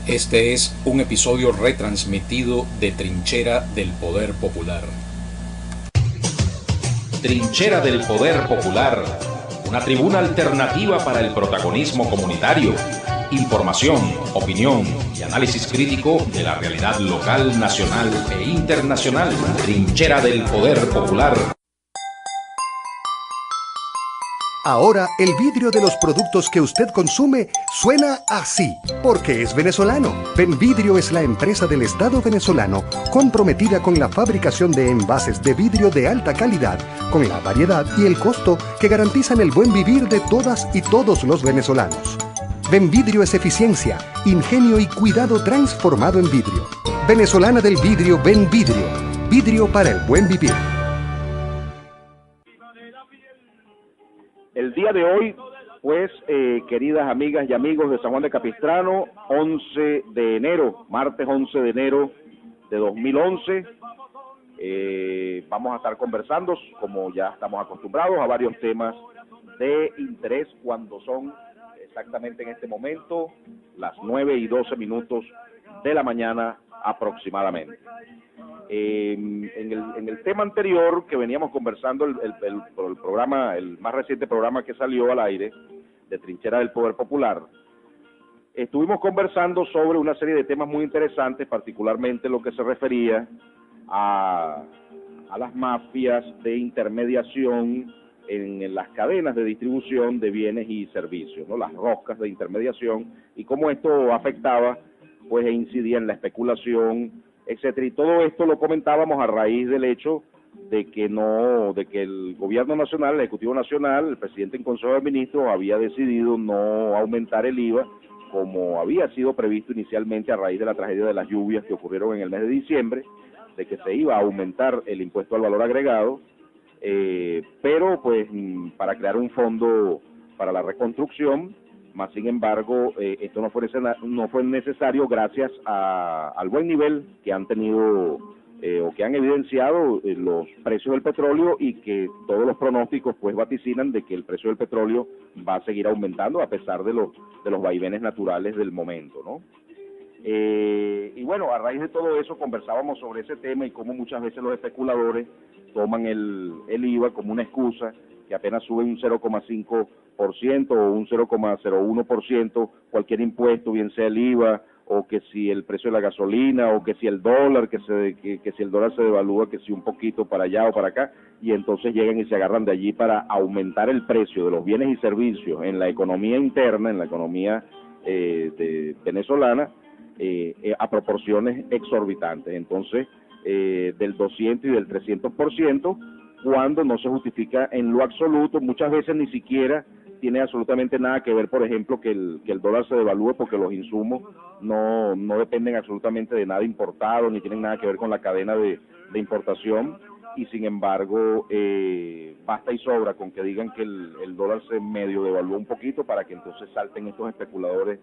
Este es un episodio retransmitido de Trinchera del Poder Popular. Trinchera del Poder Popular, una tribuna alternativa para el protagonismo comunitario, información, opinión y análisis crítico de la realidad local, nacional e internacional. Trinchera del Poder Popular. Ahora el vidrio de los productos que usted consume suena así, porque es venezolano. Benvidrio es la empresa del Estado venezolano comprometida con la fabricación de envases de vidrio de alta calidad, con la variedad y el costo que garantizan el buen vivir de todas y todos los venezolanos. Benvidrio es eficiencia, ingenio y cuidado transformado en vidrio. Venezolana del vidrio, Benvidrio. Vidrio para el buen vivir. El día de hoy, pues, queridas amigas y amigos de San Juan de Capistrano, 11 de enero, martes 11 de enero de 2011, vamos a estar conversando, como ya estamos acostumbrados, a varios temas de interés cuando son exactamente en este momento las 9:12 de la mañana aproximadamente. En el tema anterior que veníamos conversando, el programa, el más reciente programa que salió al aire de Trinchera del Poder Popular, estuvimos conversando sobre una serie de temas muy interesantes, particularmente lo que se refería a las mafias de intermediación en las cadenas de distribución de bienes y servicios, ¿no? Las roscas de intermediación, y cómo esto afectaba, pues, e incidía en la especulación, etcétera. Y todo esto lo comentábamos a raíz del hecho de que el gobierno nacional, el Ejecutivo Nacional, el presidente en Consejo de Ministros había decidido no aumentar el IVA como había sido previsto inicialmente a raíz de la tragedia de las lluvias que ocurrieron en el mes de diciembre, de que se iba a aumentar el impuesto al valor agregado, pero pues para crear un fondo para la reconstrucción. Más sin embargo, esto no fue necesario gracias al buen nivel que han tenido o que han evidenciado los precios del petróleo, y que todos los pronósticos pues vaticinan de que el precio del petróleo va a seguir aumentando a pesar de los vaivenes naturales del momento, ¿no? Y bueno, a raíz de todo eso conversábamos sobre ese tema y cómo muchas veces los especuladores toman el IVA como una excusa, que apenas sube un 0,5% o un 0,01% cualquier impuesto, bien sea el IVA, o que si el precio de la gasolina, o que si el dólar, que si el dólar se devalúa, que si un poquito para allá o para acá, y entonces llegan y se agarran de allí para aumentar el precio de los bienes y servicios en la economía interna, en la economía venezolana, a proporciones exorbitantes. Entonces, del 200 y del 300%, cuando no se justifica en lo absoluto. Muchas veces ni siquiera tiene absolutamente nada que ver, por ejemplo, que el dólar se devalúe, porque los insumos no dependen absolutamente de nada importado, ni tienen nada que ver con la cadena de importación, y sin embargo basta y sobra con que digan que el dólar se medio devalúa un poquito para que entonces salten estos especuladores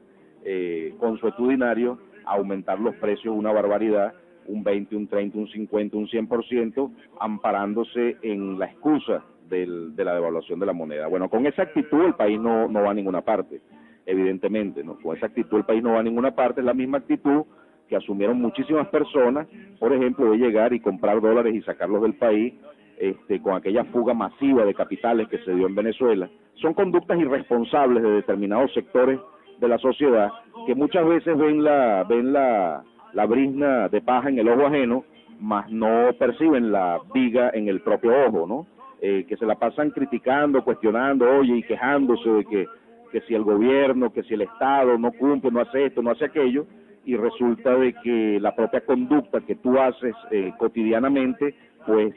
consuetudinarios a aumentar los precios una barbaridad, un 20, un 30, un 50, un 100%, amparándose en la excusa de la devaluación de la moneda. Bueno, con esa actitud el país no va a ninguna parte, evidentemente, ¿no? Con esa actitud el país no va a ninguna parte. Es la misma actitud que asumieron muchísimas personas, por ejemplo, de llegar y comprar dólares y sacarlos del país, con aquella fuga masiva de capitales que se dio en Venezuela. Son conductas irresponsables de determinados sectores de la sociedad, que muchas veces ven la brizna de paja en el ojo ajeno, mas no perciben la viga en el propio ojo, ¿no? Que se la pasan criticando, cuestionando, oye, y quejándose de que si el gobierno, que si el Estado no cumple, no hace esto, no hace aquello, y resulta de que la propia conducta que tú haces cotidianamente, pues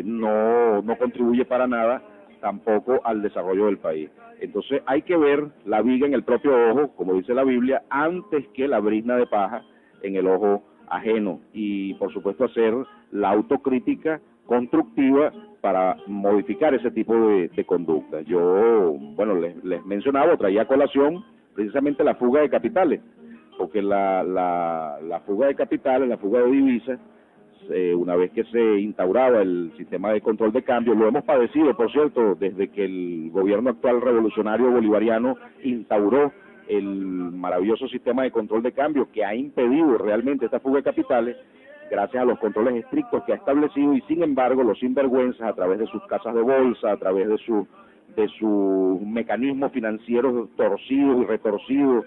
no contribuye para nada tampoco al desarrollo del país. Entonces hay que ver la viga en el propio ojo, como dice la Biblia, antes que la brizna de paja en el ojo ajeno, y por supuesto hacer la autocrítica constructiva para modificar ese tipo de conducta. Yo, bueno, les mencionaba, traía a colación precisamente la fuga de capitales, porque la fuga de capitales, la fuga de divisas, una vez que se instauraba el sistema de control de cambio, lo hemos padecido, por cierto, desde que el gobierno actual revolucionario bolivariano instauró el maravilloso sistema de control de cambio que ha impedido realmente esta fuga de capitales, gracias a los controles estrictos que ha establecido, y sin embargo los sinvergüenzas, a través de sus casas de bolsa, a través de sus mecanismos financieros torcidos y retorcidos,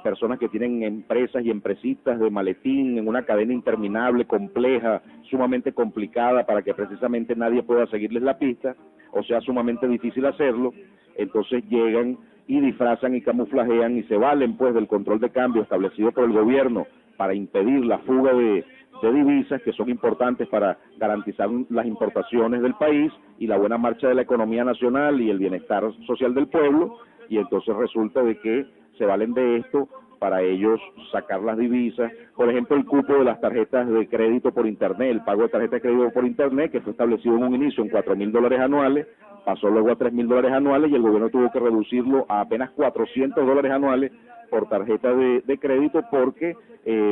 personas que tienen empresas y empresitas de maletín en una cadena interminable, compleja, sumamente complicada, para que precisamente nadie pueda seguirles la pista, o sea, sumamente difícil hacerlo. Entonces llegan y disfrazan y camuflajean y se valen pues del control de cambio establecido por el gobierno para impedir la fuga de divisas, que son importantes para garantizar las importaciones del país y la buena marcha de la economía nacional y el bienestar social del pueblo. Y entonces resulta de que se valen de esto para ellos sacar las divisas. Por ejemplo, el cupo de las tarjetas de crédito por internet, el pago de tarjeta de crédito por internet, que fue establecido en un inicio en $4,000 anuales, pasó luego a $3,000 anuales, y el gobierno tuvo que reducirlo a apenas $400 anuales por tarjeta de crédito, porque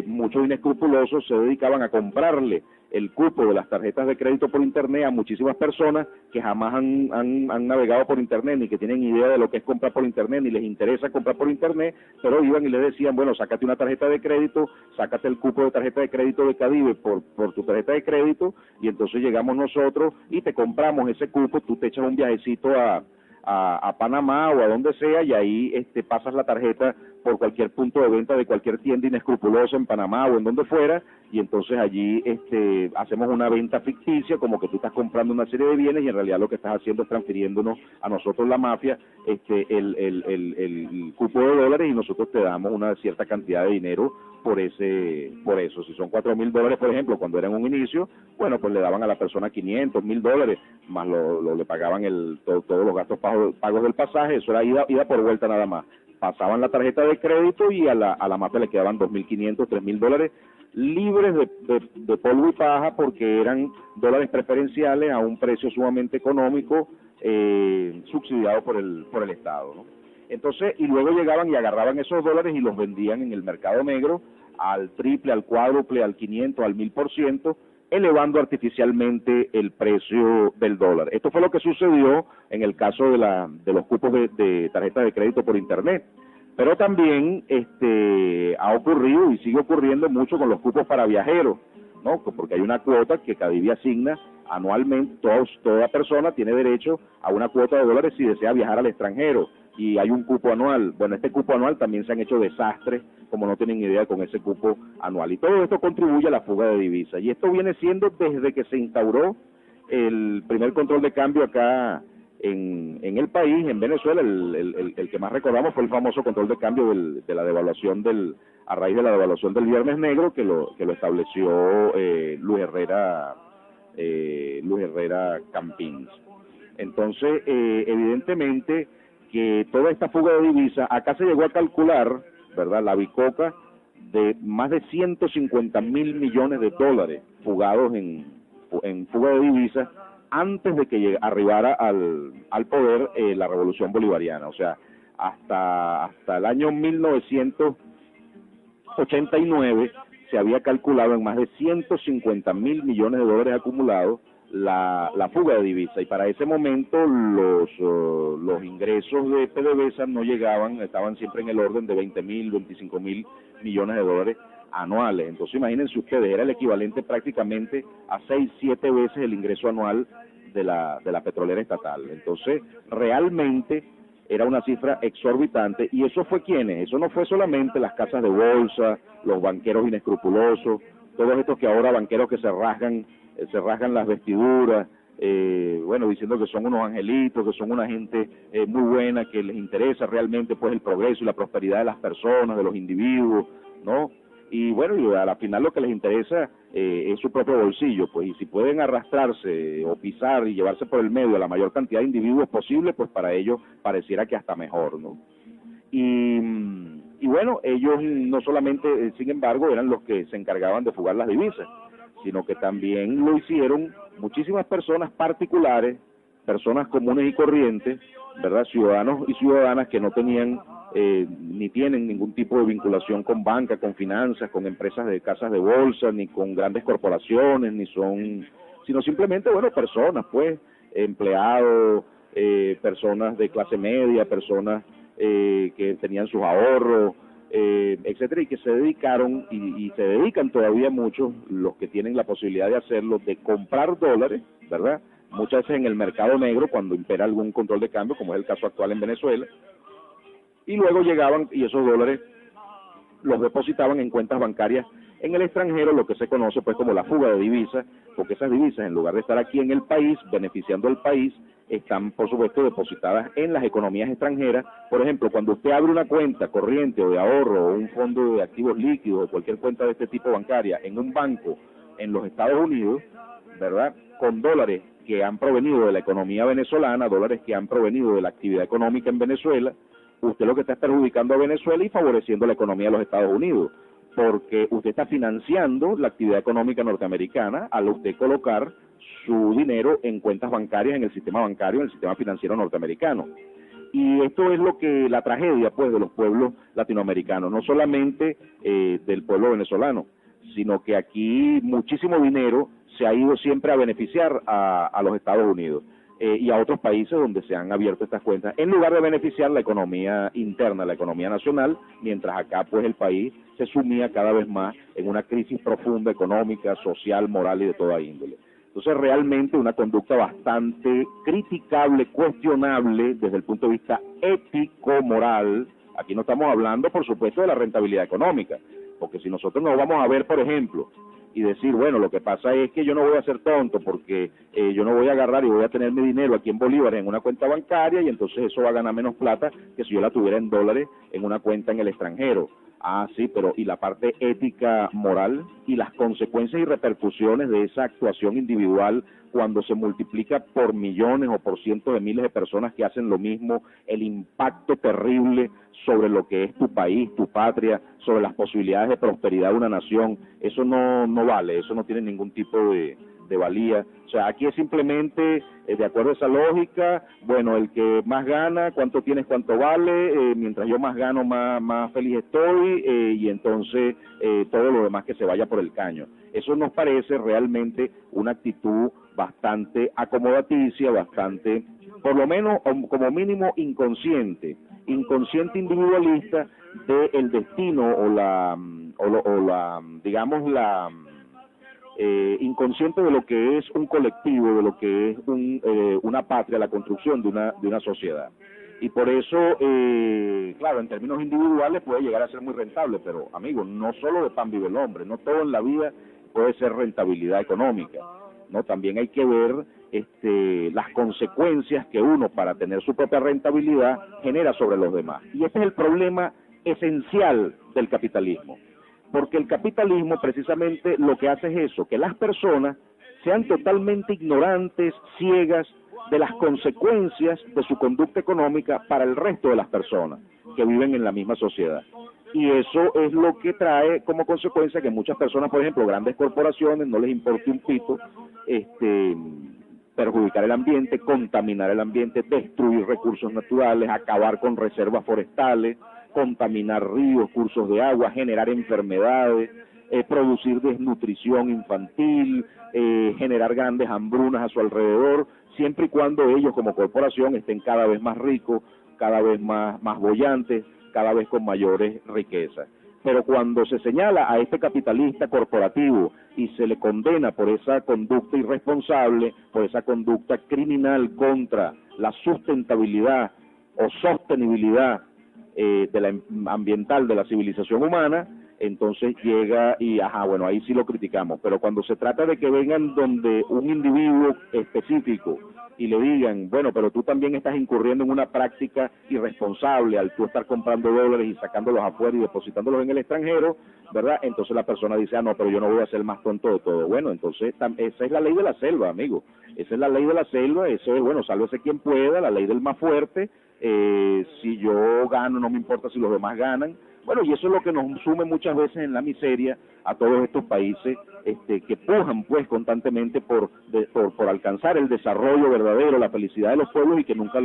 muchos inescrupulosos se dedicaban a comprarle el cupo de las tarjetas de crédito por internet a muchísimas personas que jamás han navegado por internet, ni que tienen idea de lo que es comprar por internet, ni les interesa comprar por internet, pero iban y les decían, bueno, sácate una tarjeta de crédito, sácate el cupo de tarjeta de crédito de Cadive por tu tarjeta de crédito, y entonces llegamos nosotros y te compramos ese cupo, tú te echas un viajecito a Panamá o a donde sea, y ahí pasas la tarjeta por cualquier punto de venta de cualquier tienda inescrupulosa en Panamá o en donde fuera, y entonces allí hacemos una venta ficticia, como que tú estás comprando una serie de bienes, y en realidad lo que estás haciendo es transfiriéndonos a nosotros, la mafia, el cupo de dólares, y nosotros te damos una cierta cantidad de dinero por eso. Si son $4,000, por ejemplo, cuando era en un inicio, bueno, pues le daban a la persona $500, $1,000, más le pagaban todos los gastos pagos del pasaje. Eso era ida por vuelta nada más. Pasaban la tarjeta de crédito y a la mafia le quedaban $2,500, $3,000 libres de polvo y paja, porque eran dólares preferenciales a un precio sumamente económico, subsidiado por el Estado, ¿no? Entonces, y luego llegaban y agarraban esos dólares y los vendían en el mercado negro al triple, al cuádruple, al 500, al 1000%, elevando artificialmente el precio del dólar. Esto fue lo que sucedió en el caso de los cupos de tarjeta de crédito por internet. Pero también ha ocurrido y sigue ocurriendo mucho con los cupos para viajeros, ¿no? Porque hay una cuota que Cadive asigna anualmente. Toda persona tiene derecho a una cuota de dólares si desea viajar al extranjero, y hay un cupo anual. Bueno, este cupo anual también se han hecho desastres, como no tienen idea, con ese cupo anual, y todo esto contribuye a la fuga de divisas, y esto viene siendo desde que se instauró el primer control de cambio acá en el país, en Venezuela. El que más recordamos fue el famoso control de cambio de la devaluación a raíz de la devaluación del Viernes Negro, que lo estableció Luis Herrera Campins. Entonces, evidentemente que toda esta fuga de divisas, acá se llegó a calcular, ¿verdad?, la bicoca de más de $150,000 millones fugados en fuga de divisas antes de que arribara al poder la revolución bolivariana. O sea, hasta el año 1989 se había calculado en más de $150,000 millones acumulados la fuga de divisa, y para ese momento los ingresos de PDVSA no llegaban, estaban siempre en el orden de $20,000, $25,000 millones anuales. Entonces imagínense ustedes, era el equivalente prácticamente a 6-7 veces el ingreso anual de la petrolera estatal. Entonces realmente era una cifra exorbitante, y eso fue ¿quiénes? Eso no fue solamente las casas de bolsa, los banqueros inescrupulosos, todos estos que ahora banqueros que se rasgan las vestiduras, bueno, diciendo que son unos angelitos, que son una gente muy buena, que les interesa realmente pues el progreso y la prosperidad de las personas, de los individuos, ¿no? Y bueno, y a la final lo que les interesa es su propio bolsillo, pues, y si pueden arrastrarse o pisar y llevarse por el medio a la mayor cantidad de individuos posible, pues para ellos pareciera que hasta mejor, ¿no? Y bueno, ellos no solamente, sin embargo, eran los que se encargaban de fugar las divisas, sino que también lo hicieron muchísimas personas particulares, personas comunes y corrientes, ¿verdad?, ciudadanos y ciudadanas que no tenían ni tienen ningún tipo de vinculación con banca, con finanzas, con empresas de casas de bolsa, ni con grandes corporaciones, sino simplemente, bueno, personas, pues, empleados, personas de clase media, personas que tenían sus ahorros, etcétera, y que se dedicaron y se dedican todavía muchos, los que tienen la posibilidad de hacerlo, de comprar dólares, ¿verdad? Muchas veces en el mercado negro cuando impera algún control de cambio, como es el caso actual en Venezuela, y luego llegaban y esos dólares los depositaban en cuentas bancarias en el extranjero, lo que se conoce pues como la fuga de divisas, porque esas divisas, en lugar de estar aquí en el país, beneficiando al país, están por supuesto depositadas en las economías extranjeras. Por ejemplo, cuando usted abre una cuenta corriente o de ahorro o un fondo de activos líquidos o cualquier cuenta de este tipo bancaria en un banco en los Estados Unidos, ¿verdad?, con dólares que han provenido de la economía venezolana, dólares que han provenido de la actividad económica en Venezuela, usted lo que está es perjudicando a Venezuela y favoreciendo la economía de los Estados Unidos, porque usted está financiando la actividad económica norteamericana al usted colocar su dinero en cuentas bancarias en el sistema bancario, en el sistema financiero norteamericano. Y esto es lo que la tragedia pues de los pueblos latinoamericanos, no solamente del pueblo venezolano, sino que aquí muchísimo dinero se ha ido siempre a beneficiar a los Estados Unidos y a otros países donde se han abierto estas cuentas, en lugar de beneficiar la economía interna, la economía nacional, mientras acá pues el país se sumía cada vez más en una crisis profunda económica, social, moral y de toda índole. Entonces realmente una conducta bastante criticable, cuestionable desde el punto de vista ético-moral. Aquí no estamos hablando por supuesto de la rentabilidad económica, porque si nosotros nos vamos a ver, por ejemplo, y decir, bueno, lo que pasa es que yo no voy a ser tonto porque yo no voy a agarrar y voy a tener mi dinero aquí en bolívares en una cuenta bancaria y entonces eso va a ganar menos plata que si yo la tuviera en dólares en una cuenta en el extranjero. Ah, sí, pero ¿y la parte ética, moral y las consecuencias y repercusiones de esa actuación individual cuando se multiplica por millones o por cientos de miles de personas que hacen lo mismo, el impacto terrible sobre lo que es tu país, tu patria, sobre las posibilidades de prosperidad de una nación? Eso no vale, eso no tiene ningún tipo de valía. O sea, aquí es simplemente, de acuerdo a esa lógica, bueno, el que más gana, cuánto tienes, cuánto vale, mientras yo más gano, más feliz estoy, y entonces todo lo demás que se vaya por el caño. Eso nos parece realmente una actitud bastante acomodaticia, bastante, por lo menos, como mínimo, inconsciente individualista del destino o la digamos, la inconsciente de lo que es un colectivo, de lo que es una patria, la construcción de una sociedad. Y por eso, claro, en términos individuales puede llegar a ser muy rentable, pero, amigos, no solo de pan vive el hombre, no todo en la vida puede ser rentabilidad económica, ¿no? También hay que ver las consecuencias que uno, para tener su propia rentabilidad, genera sobre los demás. Y este es el problema esencial del capitalismo, porque el capitalismo precisamente lo que hace es eso, que las personas sean totalmente ignorantes, ciegas de las consecuencias de su conducta económica para el resto de las personas que viven en la misma sociedad. Y eso es lo que trae como consecuencia que muchas personas, por ejemplo, grandes corporaciones, no les importe un pito perjudicar el ambiente, contaminar el ambiente, destruir recursos naturales, acabar con reservas forestales, contaminar ríos, cursos de agua, generar enfermedades, producir desnutrición infantil, generar grandes hambrunas a su alrededor, siempre y cuando ellos como corporación estén cada vez más ricos, cada vez más bollantes, cada vez con mayores riquezas. Pero cuando se señala a este capitalista corporativo y se le condena por esa conducta irresponsable, por esa conducta criminal contra la sustentabilidad o sostenibilidad de la ambiental de la civilización humana, entonces llega y, bueno, ahí sí lo criticamos. Pero cuando se trata de que vengan donde un individuo específico y le digan, bueno, pero tú también estás incurriendo en una práctica irresponsable al tú estar comprando dólares y sacándolos afuera y depositándolos en el extranjero, ¿verdad? Entonces la persona dice, no, pero yo no voy a ser el más tonto de todo. Bueno, entonces esa es la ley de la selva, amigo. Esa es la ley de la selva, eso es, bueno, sálvese quien pueda, la ley del más fuerte. Si yo gano, no me importa si los demás ganan. Bueno, y eso es lo que nos sume muchas veces en la miseria a todos estos países que pujan pues constantemente por alcanzar el desarrollo verdadero, la felicidad de los pueblos y que nunca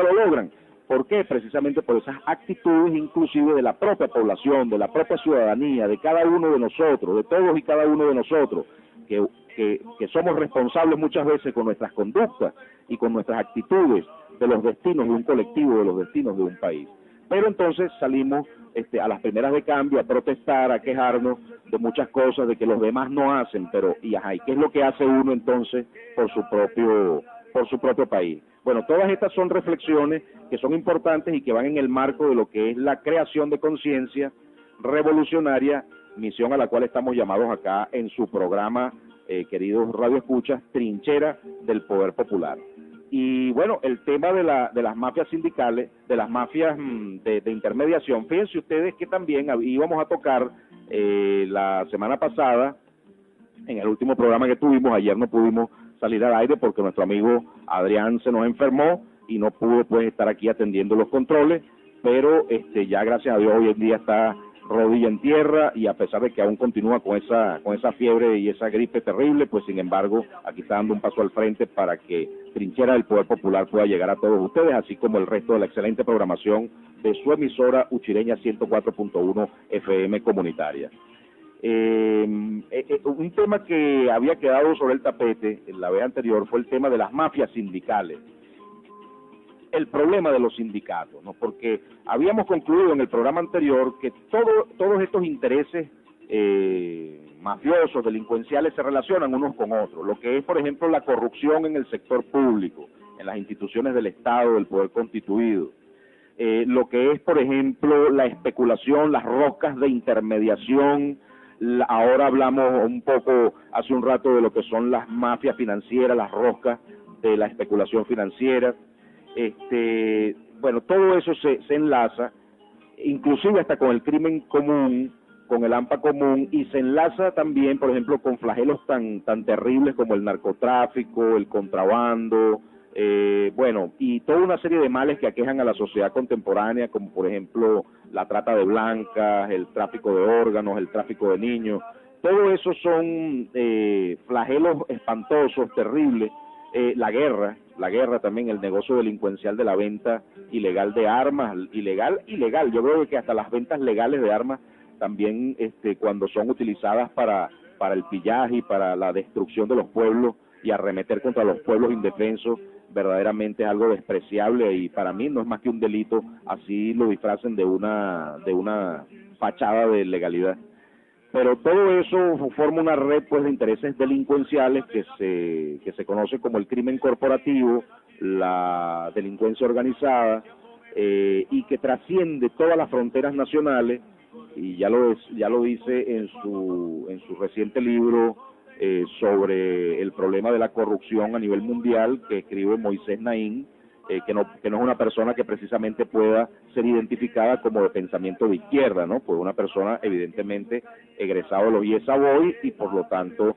lo logran. ¿Por qué? Precisamente por esas actitudes inclusive de la propia población, de la propia ciudadanía, de cada uno de nosotros, de todos y cada uno de nosotros, que somos responsables muchas veces con nuestras conductas y con nuestras actitudes los destinos de un colectivo, de los destinos de un país. Pero entonces salimos a las primeras de cambio a protestar, a quejarnos de muchas cosas, de que los demás no hacen, pero ¿y qué es lo que hace uno entonces por su propio país? Bueno, todas estas son reflexiones que son importantes y que van en el marco de lo que es la creación de conciencia revolucionaria, misión a la cual estamos llamados acá en su programa, queridos radioescuchas, Trinchera del Poder Popular. Y bueno, el tema de las mafias sindicales, de las mafias de intermediación, fíjense ustedes que también íbamos a tocar la semana pasada, en el último programa que tuvimos, ayer no pudimos salir al aire porque nuestro amigo Adrián se nos enfermó y no pudo pues estar aquí atendiendo los controles, pero ya gracias a Dios hoy en día está rodilla en tierra, y a pesar de que aún continúa con esa fiebre y esa gripe terrible, pues sin embargo aquí está dando un paso al frente para que Trinchera del Poder Popular pueda llegar a todos ustedes, así como el resto de la excelente programación de su emisora Uchireña 104.1 FM comunitaria. Un tema que había quedado sobre el tapete en la vez anterior fue el tema de las mafias sindicales, el problema de los sindicatos, ¿no? Porque habíamos concluido en el programa anterior que todos estos intereses mafiosos, delincuenciales, se relacionan unos con otros, lo que es, por ejemplo, la corrupción en el sector público, en las instituciones del Estado, del poder constituido, lo que es, por ejemplo, la especulación, las roscas de intermediación. Ahora hablamos un poco hace un rato de lo que son las mafias financieras, las roscas de la especulación financiera. Bueno, todo eso se enlaza, inclusive hasta con el crimen común, con el AMPA común, y se enlaza también, por ejemplo, con flagelos tan terribles como el narcotráfico, el contrabando, bueno, y toda una serie de males que aquejan a la sociedad contemporánea, como por ejemplo la trata de blancas, el tráfico de órganos, el tráfico de niños. Todo eso son flagelos espantosos, terribles. La guerra también, el negocio delincuencial de la venta ilegal de armas, ilegal, yo creo que hasta las ventas legales de armas también, cuando son utilizadas para el pillaje y para la destrucción de los pueblos y arremeter contra los pueblos indefensos, verdaderamente es algo despreciable, y para mí no es más que un delito, así lo disfracen de una fachada de legalidad. Pero todo eso forma una red pues de intereses delincuenciales que se conoce como el crimen corporativo, la delincuencia organizada, y que trasciende todas las fronteras nacionales, y ya lo dice en su reciente libro sobre el problema de la corrupción a nivel mundial, que escribe Moisés Naín, que no es una persona que precisamente pueda ser identificada como de pensamiento de izquierda, ¿no? Pues una persona evidentemente egresado de los IES Savoy y por lo tanto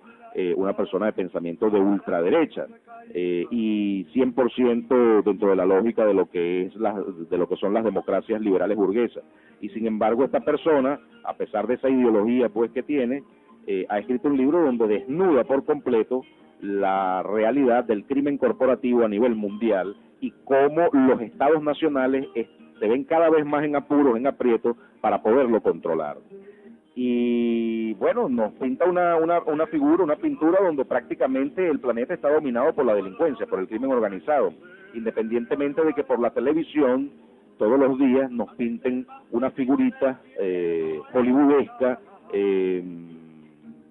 una persona de pensamiento de ultraderecha, y 100% dentro de la lógica de lo que son las democracias liberales burguesas. Y sin embargo esta persona, a pesar de esa ideología pues que tiene, ha escrito un libro donde desnuda por completo la realidad del crimen corporativo a nivel mundial y cómo los estados nacionales se ven cada vez más en apuros, en aprietos para poderlo controlar. Y bueno, nos pinta una figura, una pintura donde prácticamente el planeta está dominado por la delincuencia, por el crimen organizado, independientemente de que por la televisión todos los días nos pinten una figurita hollywoodesca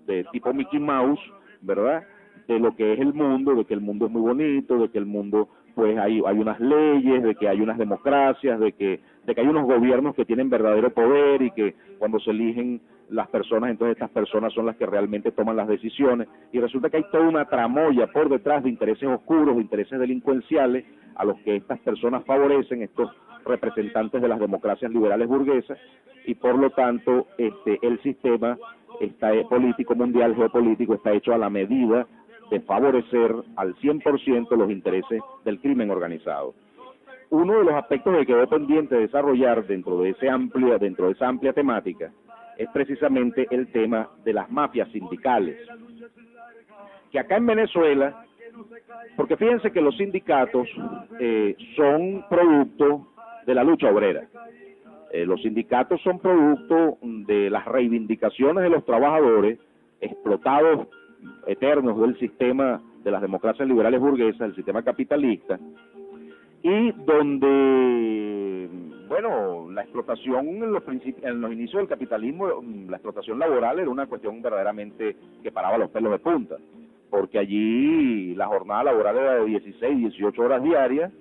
de tipo Mickey Mouse, ¿verdad?, de lo que es el mundo, de que el mundo es muy bonito, de que el mundo pues hay unas leyes, de que hay unas democracias, de que hay unos gobiernos que tienen verdadero poder y que cuando se eligen las personas, entonces estas personas son las que realmente toman las decisiones, y resulta que hay toda una tramoya por detrás de intereses oscuros, de intereses delincuenciales a los que estas personas favorecen, estos representantes de las democracias liberales burguesas, y por lo tanto el sistema político mundial, geopolítico, está hecho a la medida de favorecer al 100% los intereses del crimen organizado. Uno de los aspectos que quedó pendiente de desarrollar dentro de esa amplia temática es precisamente el tema de las mafias sindicales, que acá en Venezuela, porque fíjense que los sindicatos son producto de la lucha obrera. Los sindicatos son producto de las reivindicaciones de los trabajadores explotados eternos del sistema de las democracias liberales burguesas, el sistema capitalista, y donde, bueno, la explotación en los inicios del capitalismo, la explotación laboral era una cuestión verdaderamente que paraba los pelos de punta, porque allí la jornada laboral era de 16, 18 horas diarias.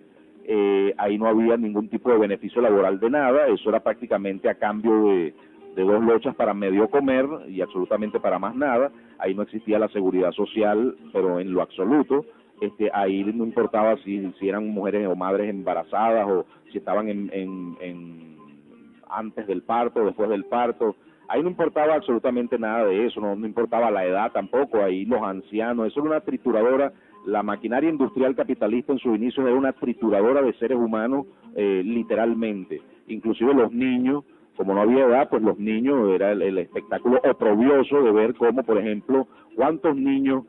Ahí no había ningún tipo de beneficio laboral de nada, eso era prácticamente a cambio de 2 lochas para medio comer y absolutamente para más nada. Ahí no existía la seguridad social, pero en lo absoluto. Ahí no importaba si eran mujeres o madres embarazadas o si estaban antes del parto, después del parto. Ahí no importaba absolutamente nada de eso, no importaba la edad tampoco, ahí los ancianos, eso era una trituradora. La maquinaria industrial capitalista en sus inicios era una trituradora de seres humanos, literalmente. Inclusive los niños, como no había edad, pues los niños, era el espectáculo oprobioso de ver cómo, por ejemplo, cuántos niños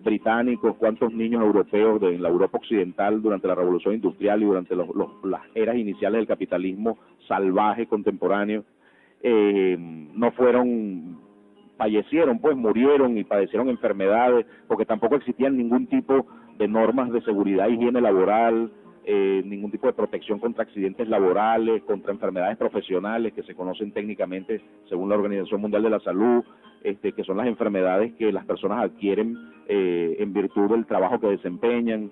británicos, cuántos niños europeos en la Europa occidental durante la Revolución Industrial y durante las eras iniciales del capitalismo salvaje contemporáneo, fallecieron, pues murieron y padecieron enfermedades, porque tampoco existían ningún tipo de normas de seguridad, higiene laboral, ningún tipo de protección contra accidentes laborales, contra enfermedades profesionales que se conocen técnicamente según la Organización Mundial de la Salud, que son las enfermedades que las personas adquieren en virtud del trabajo que desempeñan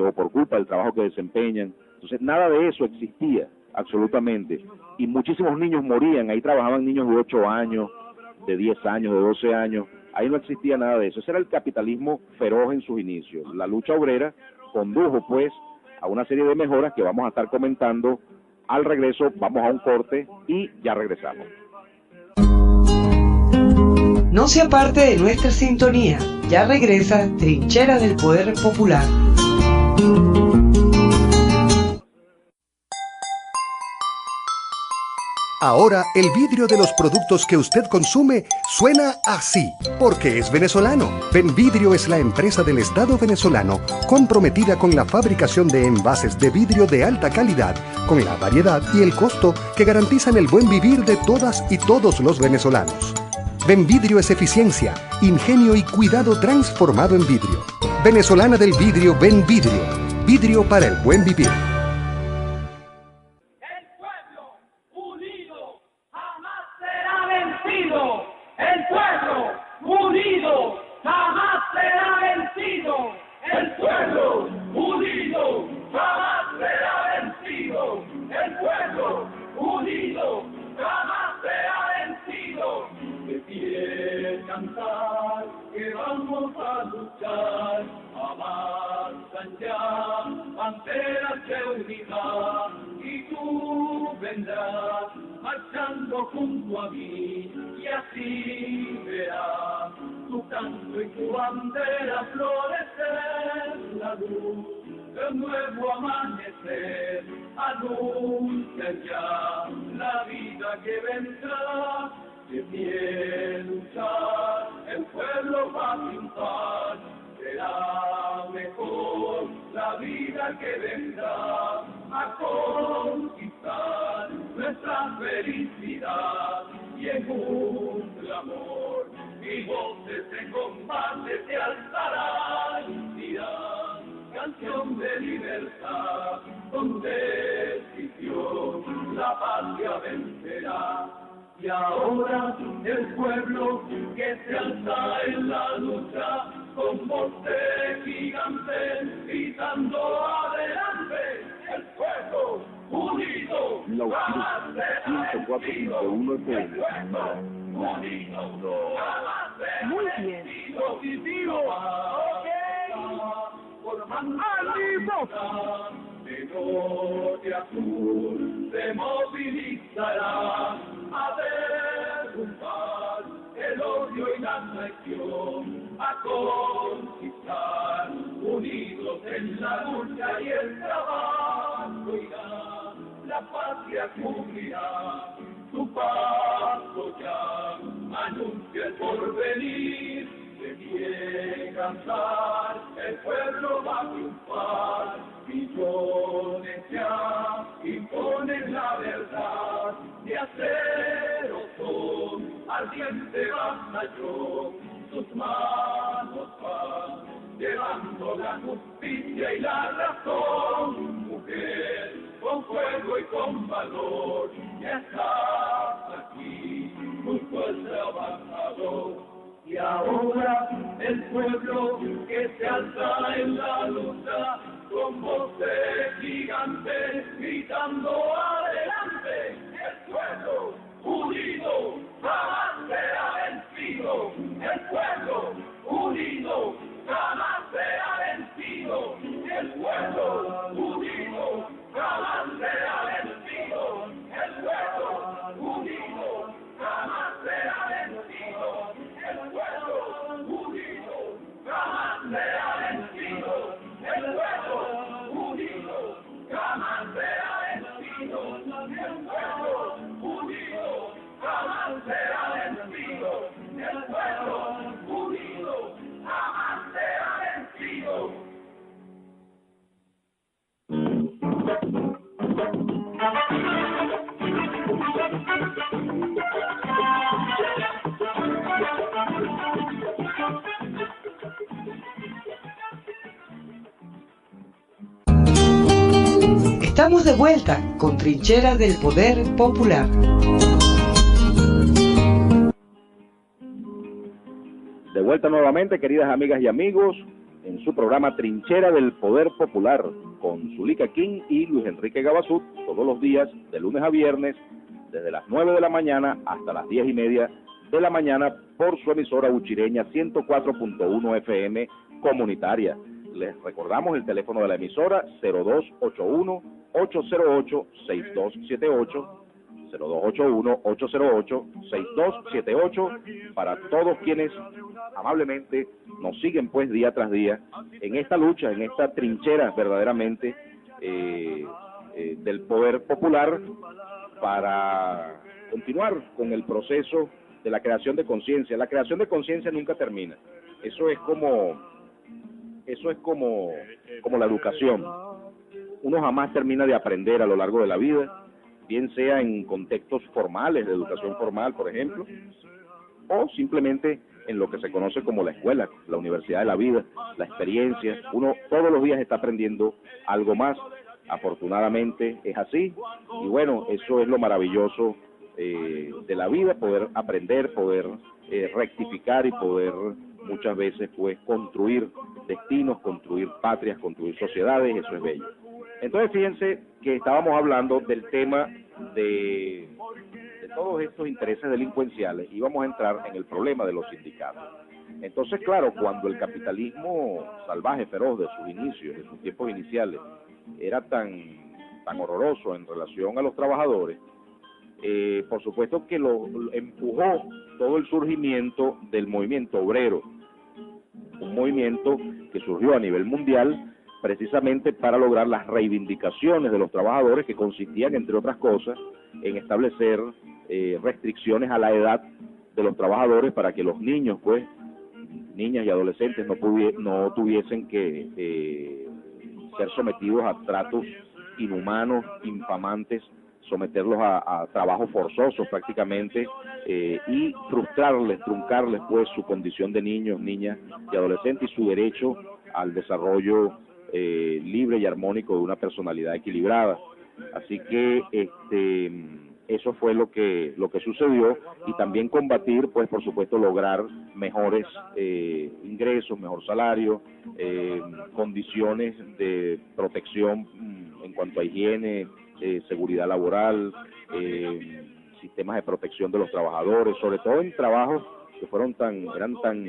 o por culpa del trabajo que desempeñan. Entonces nada de eso existía, absolutamente, y muchísimos niños morían. Ahí trabajaban niños de 8 años, de 10 años, de 12 años, ahí no existía nada de eso. Ese era el capitalismo feroz en sus inicios. La lucha obrera condujo pues a una serie de mejoras que vamos a estar comentando al regreso. Vamos a un corte y ya regresamos. No se aparte de nuestra sintonía, ya regresa Trinchera del Poder Popular. Ahora el vidrio de los productos que usted consume suena así, porque es venezolano. Benvidrio es la empresa del Estado venezolano comprometida con la fabricación de envases de vidrio de alta calidad, con la variedad y el costo que garantizan el buen vivir de todas y todos los venezolanos. Benvidrio es eficiencia, ingenio y cuidado transformado en vidrio. Venezolana del vidrio, Benvidrio. Vidrio para el buen vivir. Que vamos a luchar, avanzan ya banderas de unidad, y tú vendrás marchando junto a mí, y así verás tu canto y tu bandera florecer, la luz de un nuevo amanecer, anuncia ya la vida que vendrá. De pie luchar, el pueblo va a triunfar, será mejor la vida que vendrá, a conquistar nuestra felicidad, y en un clamor y voces en combate se alzarán, dirán canción de libertad, con decisión la patria vencerá. Y ahora el pueblo que se alza en la lucha, con voz de gigante, gritando adelante, el pueblo unido jamás será vencido, el pueblo unido jamás será vencido, positivo, formando de norte a sur se movilizará a derrumbar el odio y la traición, a conquistar, unidos en la lucha y el trabajo irá, la patria cubrirá, su paso ya anuncia el porvenir, de pie cantar, el pueblo va a triunfar. Millones ya imponen la verdad, de acero son, ardiente batallón, sus manos van llevando la justicia y la razón. Mujer, con fuego y con valor, ya estás aquí, junto al trabajador. Y ahora el pueblo que se alza en la lucha, con voces gigantes gritando adelante, el pueblo unido jamás será vencido, el pueblo unido jamás será vencido, el pueblo unido jamás será vencido, el pueblo unido jamás será vencido, el pueblo unido jamás será vencido, el pueblo unido jamás será vencido, el pueblo unido jamás será vencido, el pueblo unido jamás será vencido. Estamos de vuelta con Trincheras del Poder Popular. De vuelta nuevamente, queridas amigas y amigos, en su programa Trinchera del Poder Popular, con Zuleika King y Luis Enrique Gabazut, todos los días, de lunes a viernes, desde las 9 de la mañana hasta las 10:30 de la mañana, por su emisora uchireña 104.1 FM comunitaria. Les recordamos el teléfono de la emisora 0281-808-6278, 0281-808-6278, para todos quienes amablemente nos siguen pues día tras día en esta lucha, en esta trinchera verdaderamente del poder popular, para continuar con el proceso de la creación de conciencia. La creación de conciencia nunca termina. Eso es como la educación. Uno jamás termina de aprender a lo largo de la vida, bien sea en contextos formales, de educación formal, por ejemplo, o simplemente en lo que se conoce como la escuela, la universidad de la vida, la experiencia. Uno todos los días está aprendiendo algo más. Afortunadamente es así, y bueno, eso es lo maravilloso de la vida, poder aprender, poder rectificar y poder muchas veces pues construir destinos, construir patrias, construir sociedades. Eso es bello. Entonces fíjense que estábamos hablando del tema de todos estos intereses delincuenciales y vamos a entrar en el problema de los sindicatos. Entonces, claro, cuando el capitalismo salvaje, feroz de sus inicios, de sus tiempos iniciales, era tan horroroso en relación a los trabajadores, por supuesto que lo empujó todo el surgimiento del movimiento obrero, un movimiento que surgió a nivel mundial precisamente para lograr las reivindicaciones de los trabajadores, que consistían, entre otras cosas, en establecer restricciones a la edad de los trabajadores para que los niños, pues, niñas y adolescentes no tuviesen que ser sometidos a tratos inhumanos, infamantes, someterlos a trabajos forzosos prácticamente, y frustrarles, truncarles pues su condición de niños, niñas y adolescentes y su derecho al desarrollo libre y armónico de una personalidad equilibrada. Así que eso fue lo que sucedió, y también combatir, pues por supuesto lograr mejores ingresos, mejor salario, condiciones de protección en cuanto a higiene, seguridad laboral, sistemas de protección de los trabajadores, sobre todo en trabajos que eran tan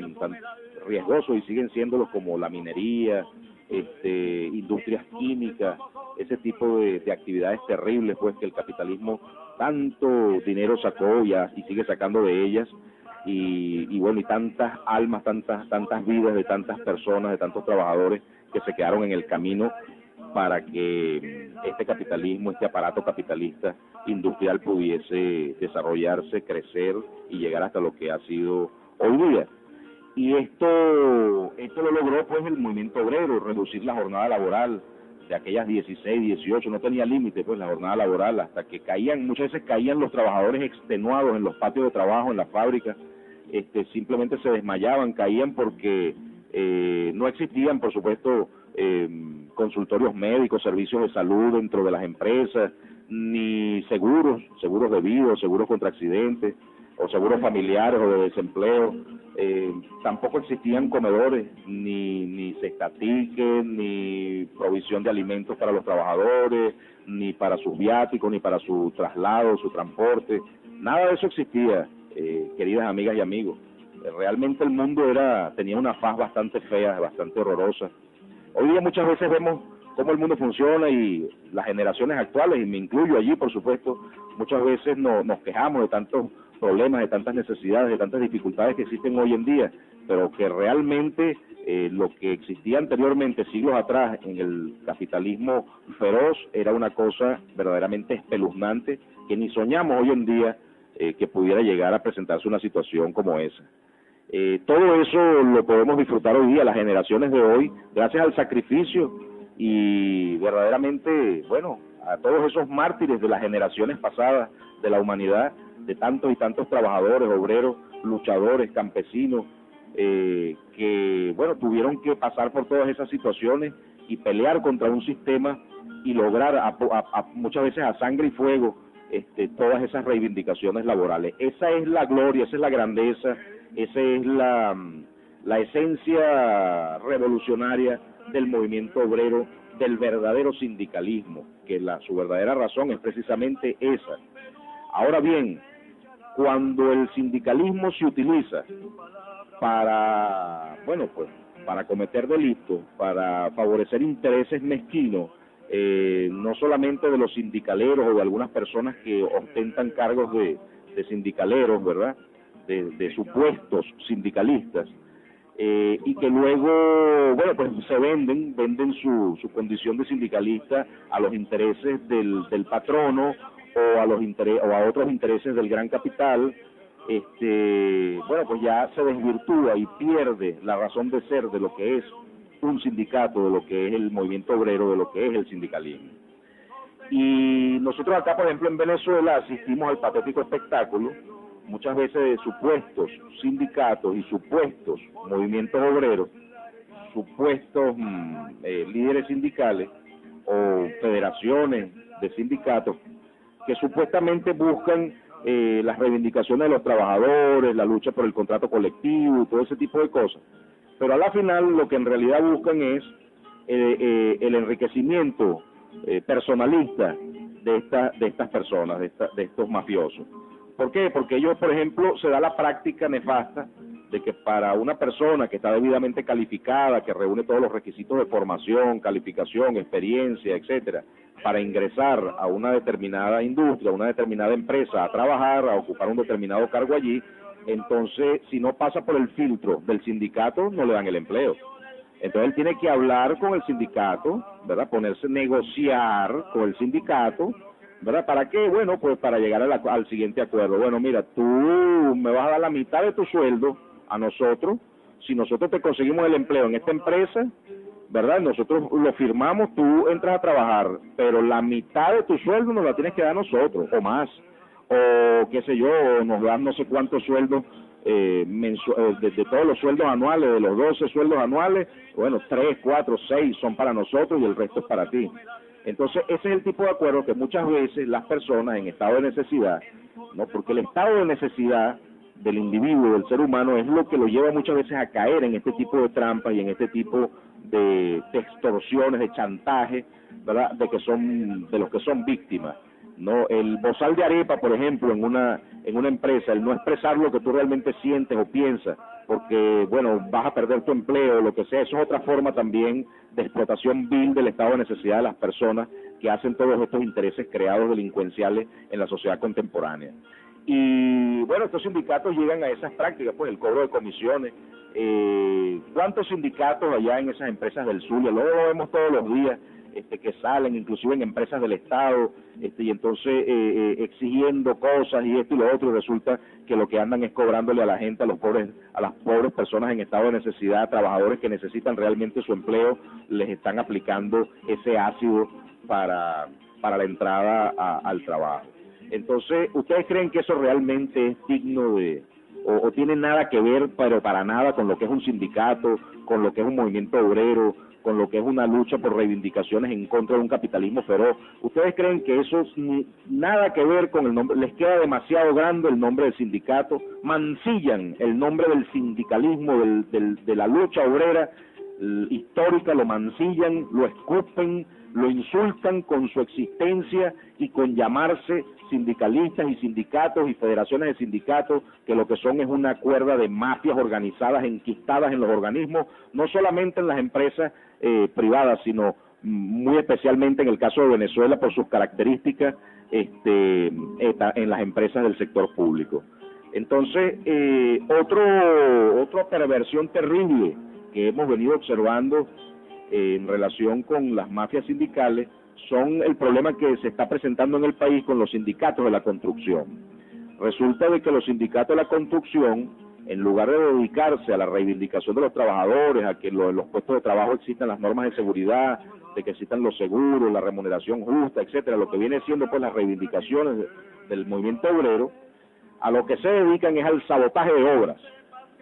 riesgosos y siguen siéndolo, como la minería, industrias químicas, ese tipo de actividades terribles pues que el capitalismo tanto dinero sacó y sigue sacando de ellas, y bueno, y tantas almas, tantas vidas de tantas personas, de tantos trabajadores que se quedaron en el camino para que este capitalismo, este aparato capitalista industrial pudiese desarrollarse, crecer y llegar hasta lo que ha sido hoy día. Y esto lo logró pues el movimiento obrero, reducir la jornada laboral de aquellas 16, 18, no tenía límite pues la jornada laboral, hasta que muchas veces caían los trabajadores extenuados en los patios de trabajo, en las fábricas, simplemente se desmayaban, caían porque No existían, por supuesto, consultorios médicos, servicios de salud dentro de las empresas, ni seguros de vida, seguros contra accidentes, o seguros familiares o de desempleo. Tampoco existían comedores, ni cestatiques, ni provisión de alimentos para los trabajadores, ni para sus viáticos, ni para su traslado, su transporte. Nada de eso existía, queridas amigas y amigos. Realmente el mundo tenía una faz bastante fea, bastante horrorosa. Hoy día muchas veces vemos cómo el mundo funciona y las generaciones actuales, y me incluyo allí, por supuesto, muchas veces nos quejamos de tantos problemas, de tantas necesidades, de tantas dificultades que existen hoy en día, pero que realmente lo que existía anteriormente, siglos atrás, en el capitalismo feroz, era una cosa verdaderamente espeluznante, que ni soñamos hoy en día que pudiera llegar a presentarse una situación como esa. Todo eso lo podemos disfrutar hoy día, las generaciones de hoy, gracias al sacrificio y verdaderamente, bueno, a todos esos mártires de las generaciones pasadas de la humanidad, de tantos y tantos trabajadores, obreros, luchadores, campesinos, que, bueno, tuvieron que pasar por todas esas situaciones y pelear contra un sistema y lograr muchas veces a sangre y fuego todas esas reivindicaciones laborales. Esa es la gloria, esa es la grandeza, esa es la esencia revolucionaria del movimiento obrero, del verdadero sindicalismo, que su verdadera razón es precisamente esa. Ahora bien, cuando el sindicalismo se utiliza para, bueno, pues, para cometer delitos, para favorecer intereses mezquinos, no solamente de los sindicaleros o de algunas personas que ostentan cargos de sindicaleros, ¿verdad?, de supuestos sindicalistas, y que luego, bueno, pues se venden su condición de sindicalista a los intereses del patrono o a otros intereses del gran capital. Bueno, pues ya se desvirtúa y pierde la razón de ser de lo que es un sindicato, de lo que es el movimiento obrero, de lo que es el sindicalismo. Y nosotros acá, por ejemplo, en Venezuela asistimos al patético espectáculo muchas veces de supuestos sindicatos y supuestos movimientos obreros, supuestos líderes sindicales o federaciones de sindicatos que supuestamente buscan las reivindicaciones de los trabajadores, la lucha por el contrato colectivo y todo ese tipo de cosas. Pero a la final lo que en realidad buscan es el enriquecimiento personalista de estas personas, de estos mafiosos. ¿Por qué? Porque ellos, por ejemplo, se da la práctica nefasta de que para una persona que está debidamente calificada, que reúne todos los requisitos de formación, calificación, experiencia, etcétera, para ingresar a una determinada industria, a una determinada empresa, a trabajar, a ocupar un determinado cargo allí, entonces, si no pasa por el filtro del sindicato, no le dan el empleo. Entonces él tiene que hablar con el sindicato, ¿verdad?, ponerse a negociar con el sindicato, ¿verdad? ¿Para qué? Bueno, pues para llegar al siguiente acuerdo. Bueno, mira, tú me vas a dar la mitad de tu sueldo a nosotros, si nosotros te conseguimos el empleo en esta empresa, ¿verdad? Nosotros lo firmamos, tú entras a trabajar, pero la mitad de tu sueldo nos la tienes que dar a nosotros, o más, o qué sé yo, nos dan no sé cuántos sueldos de todos los sueldos anuales, de los 12 sueldos anuales, bueno, 3, 4, 6 son para nosotros y el resto es para ti. Entonces, ese es el tipo de acuerdo que muchas veces las personas en estado de necesidad, ¿no?, porque el estado de necesidad del individuo, del ser humano, es lo que lo lleva muchas veces a caer en este tipo de trampas y en este tipo de extorsiones, de chantaje, ¿verdad?, de los que son víctimas, ¿no? El bozal de arepa, por ejemplo, en una empresa, el no expresar lo que tú realmente sientes o piensas, porque, bueno, vas a perder tu empleo o lo que sea, eso es otra forma también de explotación vil del estado de necesidad de las personas que hacen todos estos intereses creados delincuenciales en la sociedad contemporánea. Y, bueno, estos sindicatos llegan a esas prácticas, pues el cobro de comisiones. ¿Cuántos sindicatos allá en esas empresas del Zulia? Luego lo vemos todos los días, que salen inclusive en empresas del Estado, y entonces exigiendo cosas y esto y lo otro, y resulta que lo que andan es cobrándole a la gente, a las pobres personas en estado de necesidad, trabajadores que necesitan realmente su empleo, les están aplicando ese ácido para la entrada al trabajo. Entonces, ¿ustedes creen que eso realmente es digno o tiene nada que ver, pero para nada, con lo que es un sindicato, con lo que es un movimiento obrero, con lo que es una lucha por reivindicaciones en contra de un capitalismo feroz. ¿Ustedes creen que eso nada que ver con el nombre? ¿Les queda demasiado grande el nombre del sindicato? ¿Mancillan el nombre del sindicalismo, de la lucha obrera histórica? ¿Lo mancillan, lo escupen, lo insultan con su existencia y con llamarse sindicalistas y sindicatos y federaciones de sindicatos, que lo que son es una cuerda de mafias organizadas, enquistadas en los organismos, no solamente en las empresas privadas, sino muy especialmente en el caso de Venezuela por sus características en las empresas del sector público? Entonces, otra perversión terrible que hemos venido observando en relación con las mafias sindicales son el problema que se está presentando en el país con los sindicatos de la construcción. Resulta de que los sindicatos de la construcción, en lugar de dedicarse a la reivindicación de los trabajadores, a que en los puestos de trabajo existan las normas de seguridad, de que existan los seguros, la remuneración justa, etcétera, lo que viene siendo pues las reivindicaciones del movimiento obrero, a lo que se dedican es al sabotaje de obras,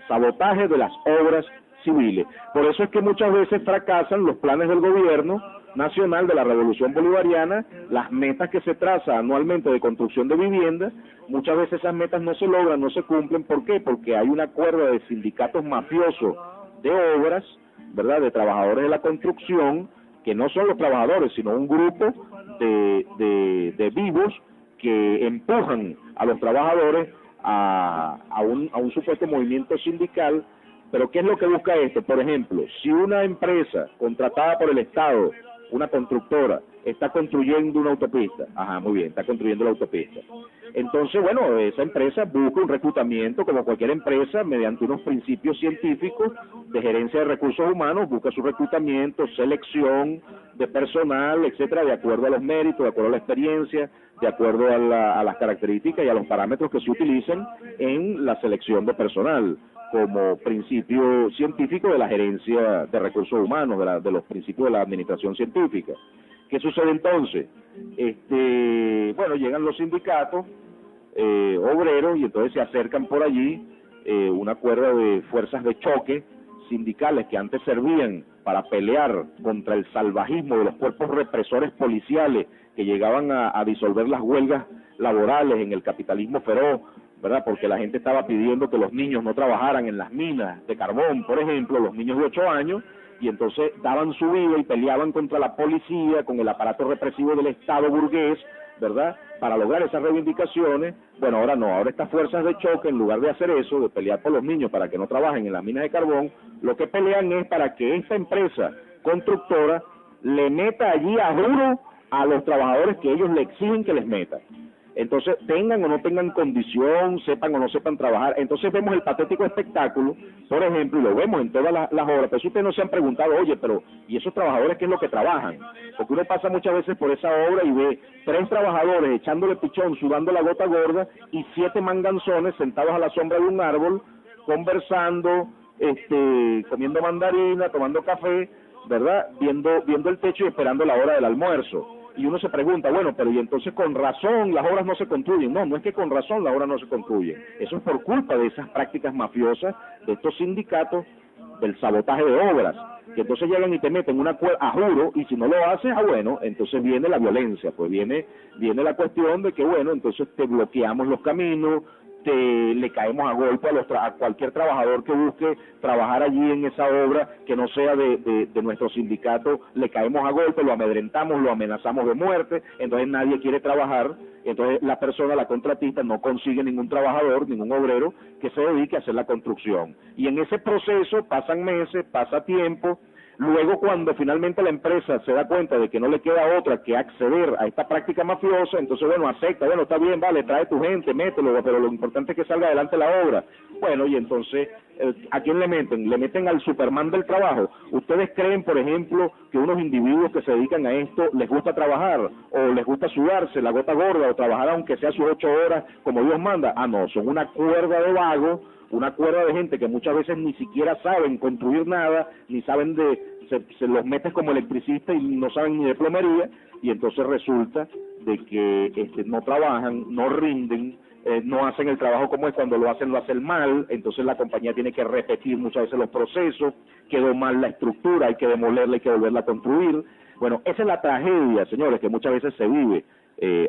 sabotaje de las obras civiles. Por eso es que muchas veces fracasan los planes del gobierno nacional de la Revolución Bolivariana, las metas que se traza anualmente de construcción de viviendas. Muchas veces esas metas no se logran, no se cumplen. ¿Por qué? Porque hay una cuerda de sindicatos mafiosos de obras, ¿verdad?, de trabajadores de la construcción, que no son los trabajadores, sino un grupo de vivos que empujan a los trabajadores a un supuesto movimiento sindical. Pero ¿qué es lo que busca esto? Por ejemplo, si una empresa contratada por el Estado, una constructora, está construyendo una autopista, muy bien, está construyendo la autopista, entonces, bueno, esa empresa busca un reclutamiento, como cualquier empresa, mediante unos principios científicos de gerencia de recursos humanos, busca su reclutamiento, selección de personal, etcétera, de acuerdo a los méritos, de acuerdo a la experiencia, de acuerdo a las características y a los parámetros que se utilizan en la selección de personal, como principio científico de la gerencia de recursos humanos, de los principios de la administración científica. ¿Qué sucede entonces? Bueno, llegan los sindicatos obreros y entonces se acercan por allí una cuerda de fuerzas de choque sindicales que antes servían para pelear contra el salvajismo de los cuerpos represores policiales que llegaban a disolver las huelgas laborales en el capitalismo feroz, ¿verdad? Porque la gente estaba pidiendo que los niños no trabajaran en las minas de carbón, por ejemplo, los niños de 8 años, y entonces daban su vida y peleaban contra la policía, con el aparato represivo del Estado burgués, ¿verdad?, para lograr esas reivindicaciones. Bueno, ahora no, ahora estas fuerzas de choque, en lugar de hacer eso, de pelear por los niños para que no trabajen en las minas de carbón, lo que pelean es para que esta empresa constructora le meta allí a juro a los trabajadores que ellos le exigen que les metan. Entonces, tengan o no tengan condición, sepan o no sepan trabajar. Entonces vemos el patético espectáculo, por ejemplo, y lo vemos en todas las obras. Pero si ustedes no se han preguntado, oye, pero ¿y esos trabajadores qué es lo que trabajan? Porque uno pasa muchas veces por esa obra y ve 3 trabajadores echándole pichón, sudando la gota gorda, y 7 manganzones sentados a la sombra de un árbol, conversando, comiendo mandarina, tomando café, ¿verdad?, viendo el techo y esperando la hora del almuerzo. Y uno se pregunta, bueno, pero y entonces con razón las obras no se construyen. No, no es que con razón las obras no se construyen. Eso es por culpa de esas prácticas mafiosas, de estos sindicatos, del sabotaje de obras, que entonces llegan y te meten una cuerda a juro, y si no lo haces, bueno, entonces viene la violencia, pues viene la cuestión de que, bueno, entonces te bloqueamos los caminos, le caemos a golpe a cualquier trabajador que busque trabajar allí en esa obra que no sea de nuestro sindicato, le caemos a golpe, lo amedrentamos, lo amenazamos de muerte, entonces nadie quiere trabajar, entonces la persona, la contratista, no consigue ningún trabajador, ningún obrero que se dedique a hacer la construcción. Y en ese proceso pasan meses, pasa tiempo. Luego, cuando finalmente la empresa se da cuenta de que no le queda otra que acceder a esta práctica mafiosa, entonces, bueno, acepta, bueno, está bien, vale, trae tu gente, mételo, pero lo importante es que salga adelante la obra. Bueno, y entonces, ¿a quién le meten? Le meten al Superman del trabajo. ¿Ustedes creen, por ejemplo, que unos individuos que se dedican a esto les gusta trabajar, o les gusta sudarse la gota gorda, o trabajar aunque sea sus 8 horas como Dios manda? No, son una cuerda de vagos, una cuerda de gente que muchas veces ni siquiera saben construir nada, ni saben se los metes como electricista y no saben ni de plomería, y entonces resulta de que no trabajan, no rinden, no hacen el trabajo como es, cuando lo hacen mal, entonces la compañía tiene que repetir muchas veces los procesos, quedó mal la estructura, hay que demolerla, hay que volverla a construir. Bueno, esa es la tragedia, señores, que muchas veces se vive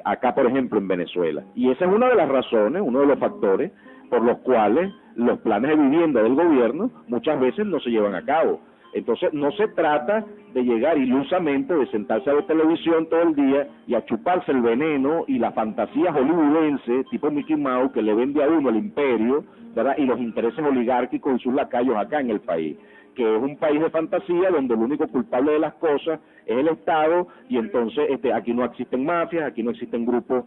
acá, por ejemplo, en Venezuela. Y esa es una de las razones, uno de los factores por los cuales los planes de vivienda del gobierno muchas veces no se llevan a cabo. Entonces, no se trata de llegar ilusamente, de sentarse a ver televisión todo el día y a chuparse el veneno y la fantasía hollywoodense, tipo Mickey Mouse, que le vende a uno el imperio, ¿verdad? Y los intereses oligárquicos y sus lacayos acá en el país, que es un país de fantasía donde el único culpable de las cosas es el Estado, y entonces aquí no existen mafias, aquí no existen grupos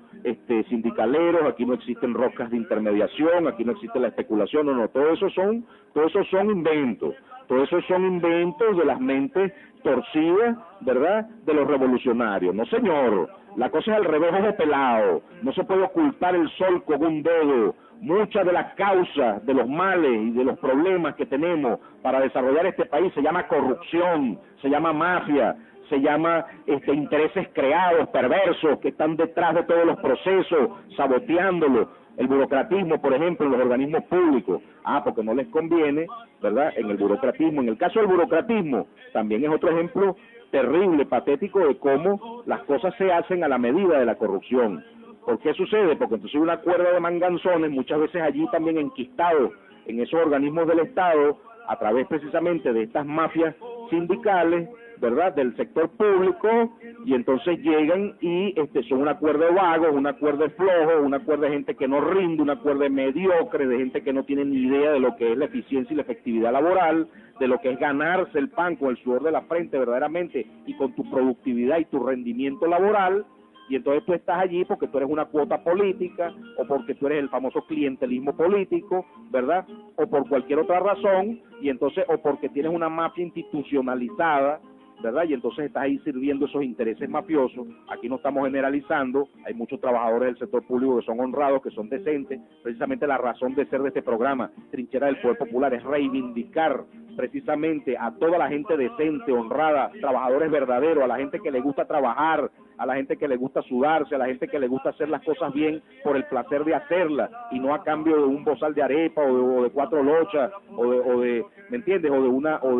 sindicaleros, aquí no existen roscas de intermediación, aquí no existe la especulación, no, todo eso son inventos. Todo eso son inventos de las mentes torcidas, ¿verdad?, de los revolucionarios. No, señor, la cosa es al revés, ojo pelado. No se puede ocultar el sol con un dedo. Muchas de las causas de los males y de los problemas que tenemos para desarrollar este país se llama corrupción, se llama mafia, se llama intereses creados, perversos, que están detrás de todos los procesos, saboteándolo. El burocratismo, por ejemplo, en los organismos públicos, porque no les conviene, ¿verdad?, en el burocratismo. En el caso del burocratismo, también es otro ejemplo terrible, patético, de cómo las cosas se hacen a la medida de la corrupción. ¿Por qué sucede? Porque entonces hay una cuerda de manganzones, muchas veces allí también enquistados en esos organismos del Estado, a través precisamente de estas mafias sindicales, ¿verdad?, del sector público, y entonces llegan y son una cuerda de vagos, una cuerda de flojos, una cuerda de gente que no rinde, una cuerda de mediocre, de gente que no tiene ni idea de lo que es la eficiencia y la efectividad laboral, de lo que es ganarse el pan con el sudor de la frente verdaderamente y con tu productividad y tu rendimiento laboral. Y entonces tú estás allí porque tú eres una cuota política, o porque tú eres el famoso clientelismo político, ¿verdad?, o por cualquier otra razón, y entonces, o porque tienes una mafia institucionalizada, ¿verdad?, y entonces estás ahí sirviendo esos intereses mafiosos. Aquí no estamos generalizando, hay muchos trabajadores del sector público que son honrados, que son decentes. Precisamente la razón de ser de este programa, Trinchera del Poder Popular, es reivindicar precisamente a toda la gente decente, honrada, trabajadores verdaderos, a la gente que le gusta trabajar, a la gente que le gusta sudarse, a la gente que le gusta hacer las cosas bien por el placer de hacerlas, y no a cambio de un bozal de arepa o de 4 lochas o de ¿me entiendes?, o de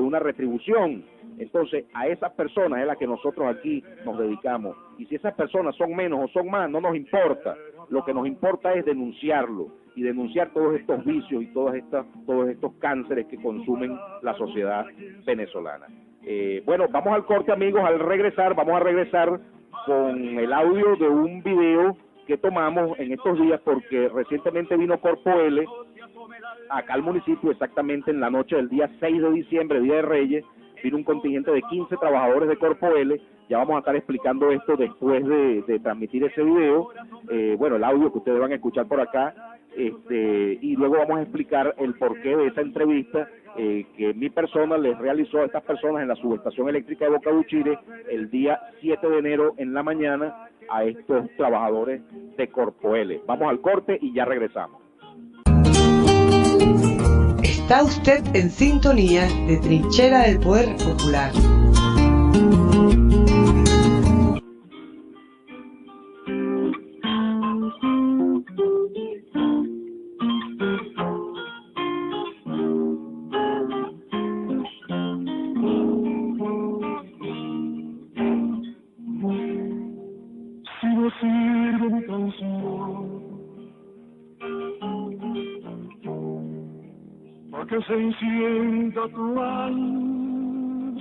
una retribución. Entonces, a esas personas es a las que nosotros aquí nos dedicamos. Y si esas personas son menos o son más, no nos importa. Lo que nos importa es denunciarlo, y denunciar todos estos vicios y todos estos cánceres que consumen la sociedad venezolana. Bueno, vamos al corte, amigos. Vamos a regresar con el audio de un video que tomamos en estos días, porque recientemente vino Corpo L acá al municipio, exactamente en la noche del día 6 de diciembre, Día de Reyes. Vino un contingente de 15 trabajadores de Corpo L. Ya vamos a estar explicando esto después de transmitir ese video, bueno, el audio que ustedes van a escuchar por acá, y luego vamos a explicar el porqué de esa entrevista que mi persona les realizó a estas personas en la subestación eléctrica de Boca Buchire el día 7 de enero en la mañana, a estos trabajadores de Corpo L. Vamos al corte y ya regresamos. Está usted en sintonía de Trinchera del Poder Popular. Si no sirve mi canción para que se encienda tu alma,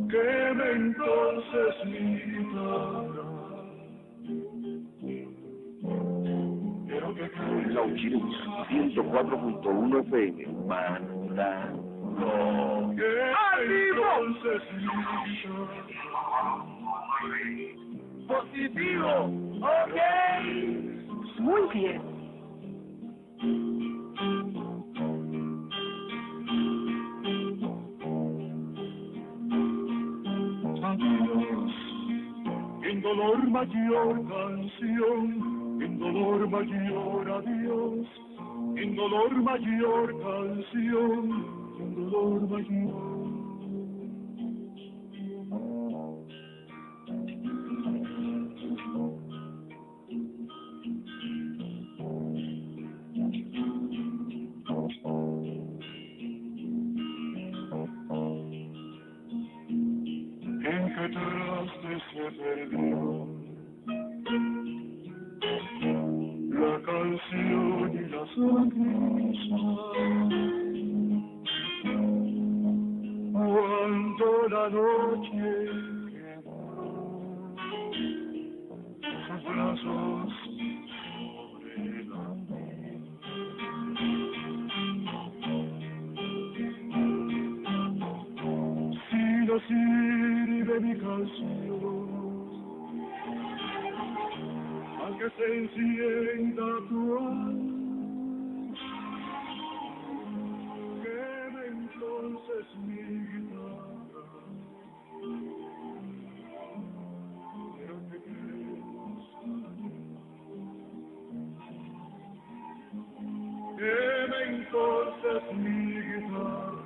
queme entonces mi guitarra. Quiero que quede La Uchiruña, 104.1 FM, manda. entonces mi guitarra. Positivo, ok. Muy bien. Adiós, en dolor mayor canción, en dolor mayor adiós, en dolor mayor canción, en dolor mayor. detrás de ese perdón. La canción y la sonrisa, cuando la noche quedó, sus brazos sobre la mía. Si no sirve mi canción, que se encienda tu alma, queme entonces mi guitarra, pero te quedes, queme entonces mi guitarra.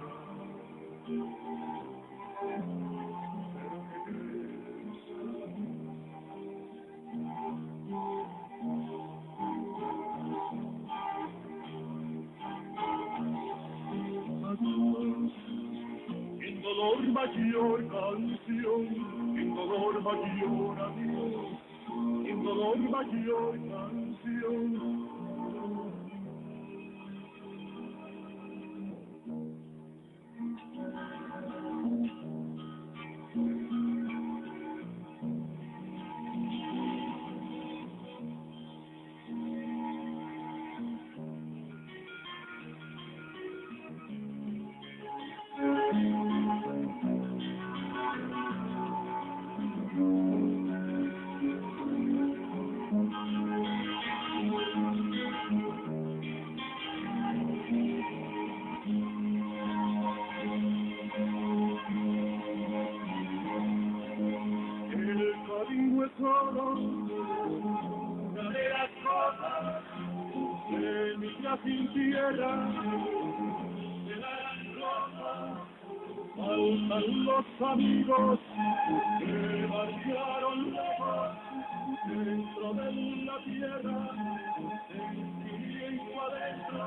Sin dolor mayor canción, sin dolor mayor adiós, sin dolor mayor canción. Sin tierra, serán rosas, faltan los amigos que marcharon lejos dentro de la tierra, sentimiento adentro.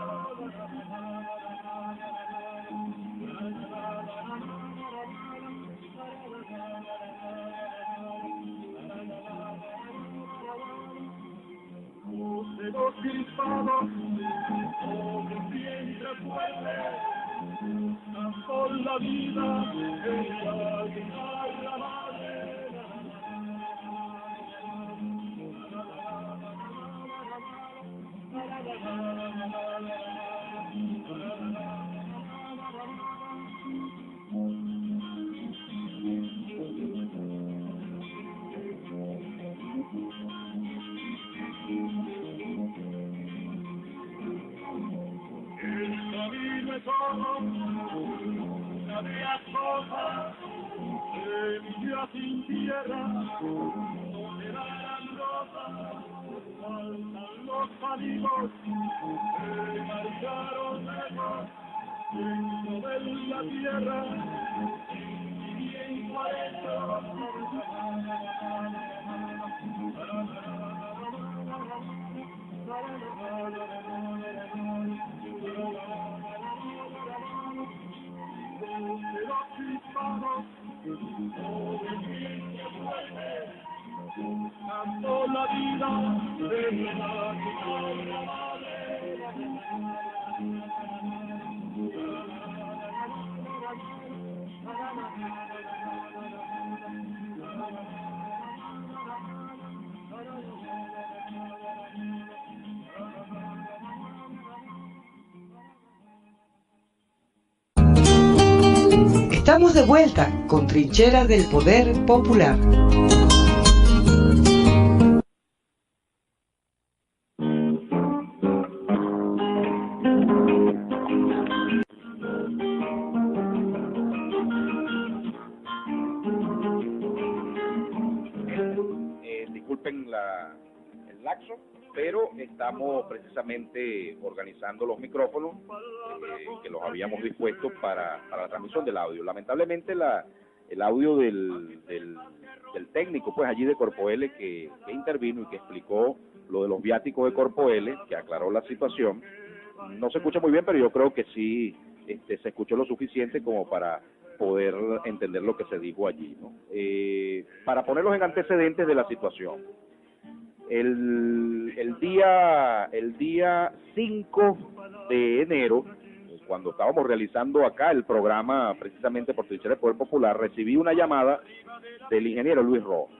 Dedos crispados sobre el vientre fuerte, por la vida en la guitarra madre. Una de las cosas, semillas sin tierra, no serán rosas, faltan los amigos que marcharon lejos dentro de la tierra, sentimiento adentro. Canto la vida de la guitarra madre. Estamos de vuelta con Trincheras del Poder Popular. Disculpen el laxo, pero estamos precisamente organizando los micrófonos que los habíamos dispuesto para la transmisión del audio. Lamentablemente el audio del técnico pues allí de Corpo L que intervino y que explicó lo de los viáticos de Corpo L, que aclaró la situación, no se escucha muy bien, pero yo creo que sí se escuchó lo suficiente como para poder entender lo que se dijo allí, ¿no? Para ponerlos en antecedentes de la situación, el día 5 de enero, cuando estábamos realizando acá el programa precisamente por Trinchera del Poder Popular, recibí una llamada del ingeniero Luis Rojas.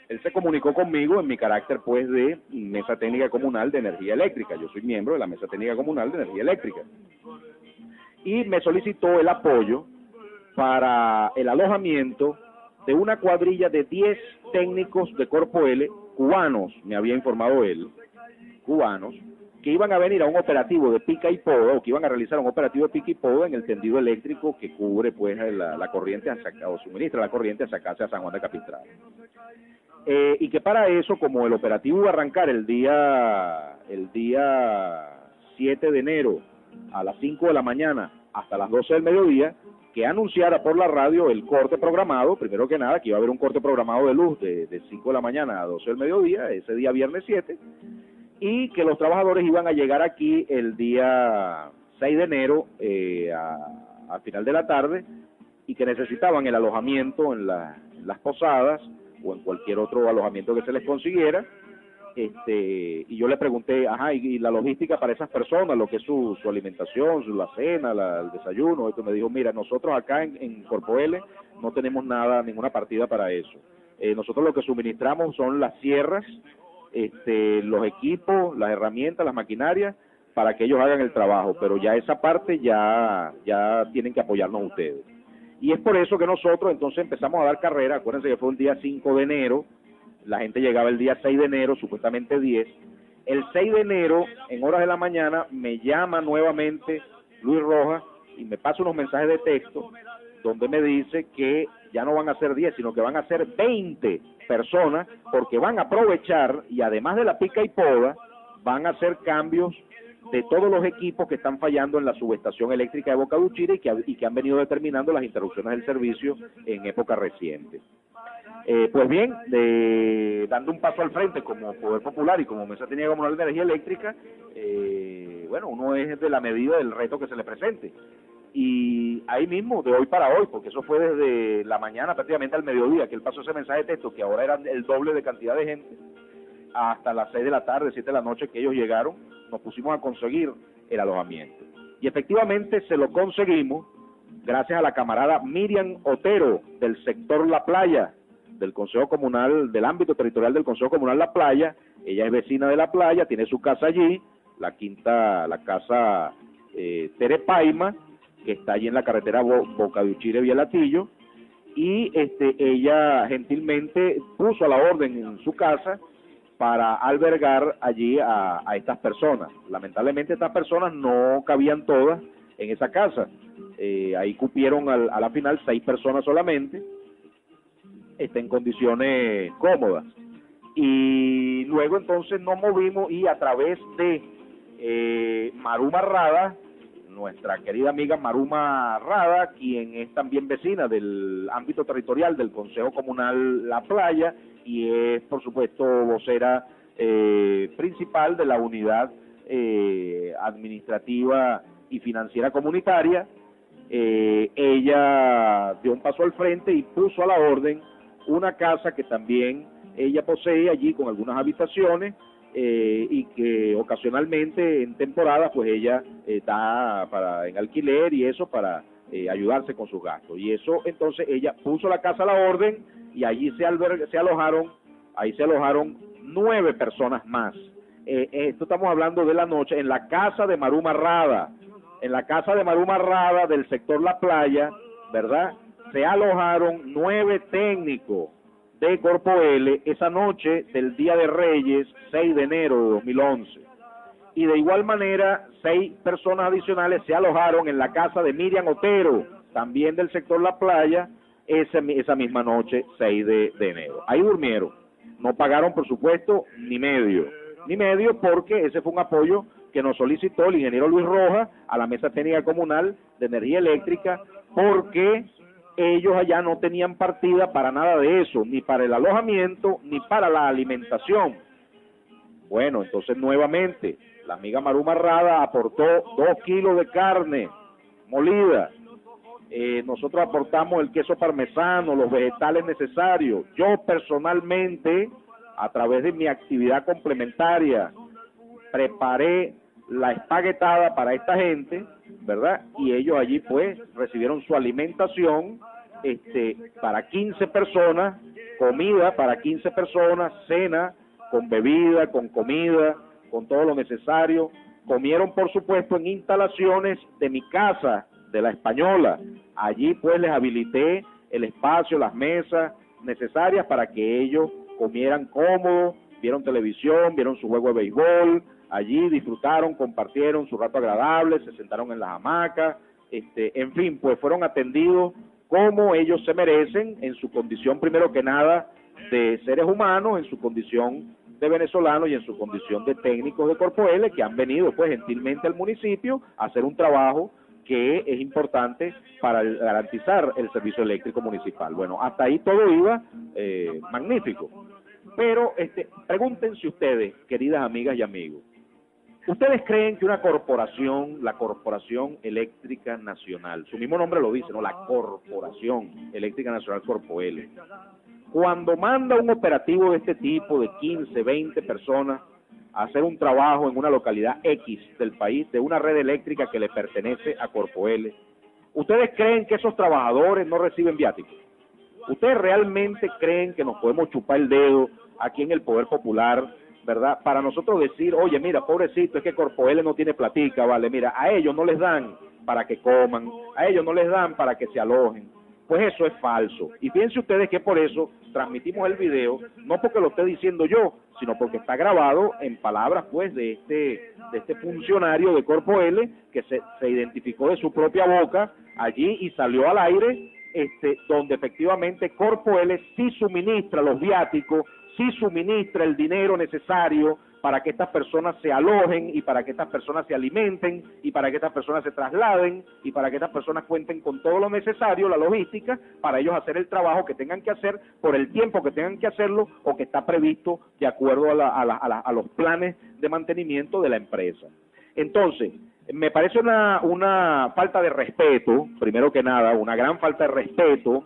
Él se comunicó conmigo en mi carácter, pues, de Mesa Técnica Comunal de Energía Eléctrica. Yo soy miembro de la Mesa Técnica Comunal de Energía Eléctrica. Y me solicitó el apoyo para el alojamiento de una cuadrilla de 10 técnicos de Corpo L, cubanos, me había informado él, cubanos, que iban a venir a un operativo de pica y poda, o que iban a realizar un operativo de pica y poda en el tendido eléctrico que cubre, pues, la corriente o suministra la corriente hacia acá, hacia San Juan de Capistrano. Y que para eso, como el operativo iba a arrancar el día 7 de enero a las 5 de la mañana hasta las 12 del mediodía, que anunciara por la radio el corte programado, primero que nada, que iba a haber un corte programado de luz de 5 de la mañana a 12 del mediodía, ese día viernes 7, y que los trabajadores iban a llegar aquí el día 6 de enero a final de la tarde, y que necesitaban el alojamiento en las posadas o en cualquier otro alojamiento que se les consiguiera. Y yo le pregunté, y la logística para esas personas, lo que es su alimentación, la cena, el desayuno. Esto me dijo, mira, nosotros acá en Corpo L no tenemos ninguna partida para eso. Nosotros lo que suministramos son las sierras, los equipos, las herramientas, las maquinarias, para que ellos hagan el trabajo, pero ya esa parte ya tienen que apoyarnos ustedes. Y es por eso que nosotros entonces empezamos a dar carrera. Acuérdense que fue el día 5 de enero, la gente llegaba el día 6 de enero, supuestamente 10. El 6 de enero, en horas de la mañana, me llama nuevamente Luis Rojas y me pasa unos mensajes de texto donde me dice que ya no van a ser 10, sino que van a ser 20 personas, porque van a aprovechar, y además de la pica y poda, van a hacer cambios de todos los equipos que están fallando en la subestación eléctrica de Boca de Uchira y que han venido determinando las interrupciones del servicio en época reciente. Pues bien, dando un paso al frente como Poder Popular y como Mesa Técnica Comunal de Energía Eléctrica, bueno, uno es de la medida del reto que se le presente. Y ahí mismo, de hoy para hoy, porque eso fue desde la mañana prácticamente al mediodía, que él pasó ese mensaje de texto, que ahora era el doble de cantidad de gente, hasta las 6 de la tarde, 7 de la noche que ellos llegaron, nos pusimos a conseguir el alojamiento. Y efectivamente se lo conseguimos gracias a la camarada Miriam Otero, del sector La Playa, del Consejo Comunal, del ámbito territorial del Consejo Comunal La Playa. Ella es vecina de La Playa, tiene su casa allí, la casa Terepaima, que está allí en la carretera Boca de Uchira y Vielatillo, y ella gentilmente puso a la orden en su casa para albergar allí a estas personas. Lamentablemente estas personas no cabían todas en esa casa, ahí cupieron a la final 6 personas solamente, en condiciones cómodas. Y luego entonces nos movimos y a través de Maruma Rada, nuestra querida amiga Maruma Rada, quien es también vecina del ámbito territorial del Consejo Comunal La Playa y es, por supuesto, vocera principal de la unidad administrativa y financiera comunitaria, ella dio un paso al frente y puso a la orden una casa que también ella posee allí con algunas habitaciones, y que ocasionalmente en temporada pues ella está en alquiler y eso para ayudarse con sus gastos. Y eso entonces ella puso la casa a la orden y allí se alojaron 9 personas más. Esto estamos hablando de la noche en la casa de Maruma Rada, del sector La Playa, ¿verdad? Se alojaron 9 técnicos de Corpo L esa noche del Día de Reyes, 6 de enero de 2011. Y de igual manera, 6 personas adicionales se alojaron en la casa de Miriam Otero, también del sector La Playa, esa misma noche, 6 de enero. Ahí durmieron. No pagaron, por supuesto, ni medio, porque ese fue un apoyo que nos solicitó el ingeniero Luis Rojas a la Mesa Técnica Comunal de Energía Eléctrica, porque ellos allá no tenían partida para nada de eso, ni para el alojamiento, ni para la alimentación. Bueno, entonces nuevamente, la amiga Maruma Rada aportó 2 kilos de carne molida, nosotros aportamos el queso parmesano, los vegetales necesarios. Yo personalmente, a través de mi actividad complementaria, preparé la espaguetada para esta gente, ¿verdad? Y ellos allí pues recibieron su alimentación para 15 personas, comida para 15 personas, cena con bebida, con comida, con todo lo necesario. Comieron, por supuesto, en instalaciones de mi casa, de La Española. Allí pues les habilité el espacio, las mesas necesarias para que ellos comieran cómodos, vieron televisión, vieron su juego de béisbol, allí disfrutaron, compartieron su rato agradable, se sentaron en las hamacas, en fin, pues fueron atendidos como ellos se merecen, en su condición primero que nada de seres humanos, en su condición de venezolanos y en su condición de técnicos de Corpo L, que han venido pues gentilmente al municipio a hacer un trabajo que es importante para garantizar el servicio eléctrico municipal. Bueno, hasta ahí todo iba magnífico. Pero pregúntense ustedes, queridas amigas y amigos, ¿ustedes creen que una corporación, la Corporación Eléctrica Nacional, su mismo nombre lo dice, ¿no? La Corporación Eléctrica Nacional Corpo L, cuando manda un operativo de este tipo, de 15, 20 personas, a hacer un trabajo en una localidad X del país, de una red eléctrica que le pertenece a Corpo L, ¿ustedes creen que esos trabajadores no reciben viáticos? ¿Ustedes realmente creen que nos podemos chupar el dedo aquí en el Poder Popular, verdad? Para nosotros decir, oye, mira, pobrecito, es que Corpo L no tiene platica, vale, mira, a ellos no les dan para que coman, a ellos no les dan para que se alojen. Pues eso es falso. Y fíjense ustedes que por eso transmitimos el video, no porque lo esté diciendo yo, sino porque está grabado en palabras pues de este funcionario de Corpo L que se identificó de su propia boca allí y salió al aire, donde efectivamente Corpo L sí suministra los viáticos, sí suministra el dinero necesario para que estas personas se alojen y para que estas personas se alimenten y para que estas personas se trasladen y para que estas personas cuenten con todo lo necesario, la logística, para ellos hacer el trabajo que tengan que hacer por el tiempo que tengan que hacerlo o que está previsto de acuerdo a los planes de mantenimiento de la empresa. Entonces, me parece una falta de respeto, primero que nada, una gran falta de respeto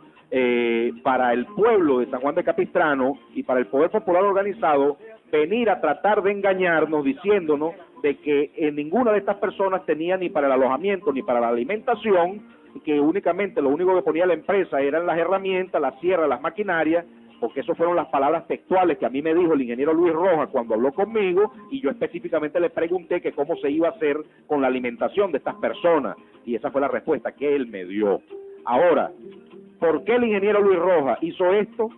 para el pueblo de San Juan de Capistrano y para el Poder Popular organizado, venir a tratar de engañarnos diciéndonos de que ninguna de estas personas tenía ni para el alojamiento ni para la alimentación, que únicamente lo único que ponía la empresa eran las herramientas, las sierras, las maquinarias, porque esas fueron las palabras textuales que a mí me dijo el ingeniero Luis Rojas cuando habló conmigo, y yo específicamente le pregunté que cómo se iba a hacer con la alimentación de estas personas, y esa fue la respuesta que él me dio. Ahora, ¿por qué el ingeniero Luis Rojas hizo esto?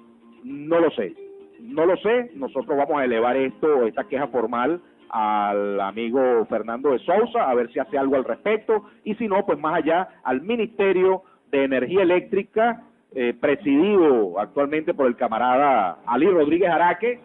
No lo sé. No lo sé, nosotros vamos a elevar esta queja formal al amigo Fernando de Sousa, a ver si hace algo al respecto, y si no, pues más allá, al Ministerio de Energía Eléctrica, presidido actualmente por el camarada Ali Rodríguez Araque,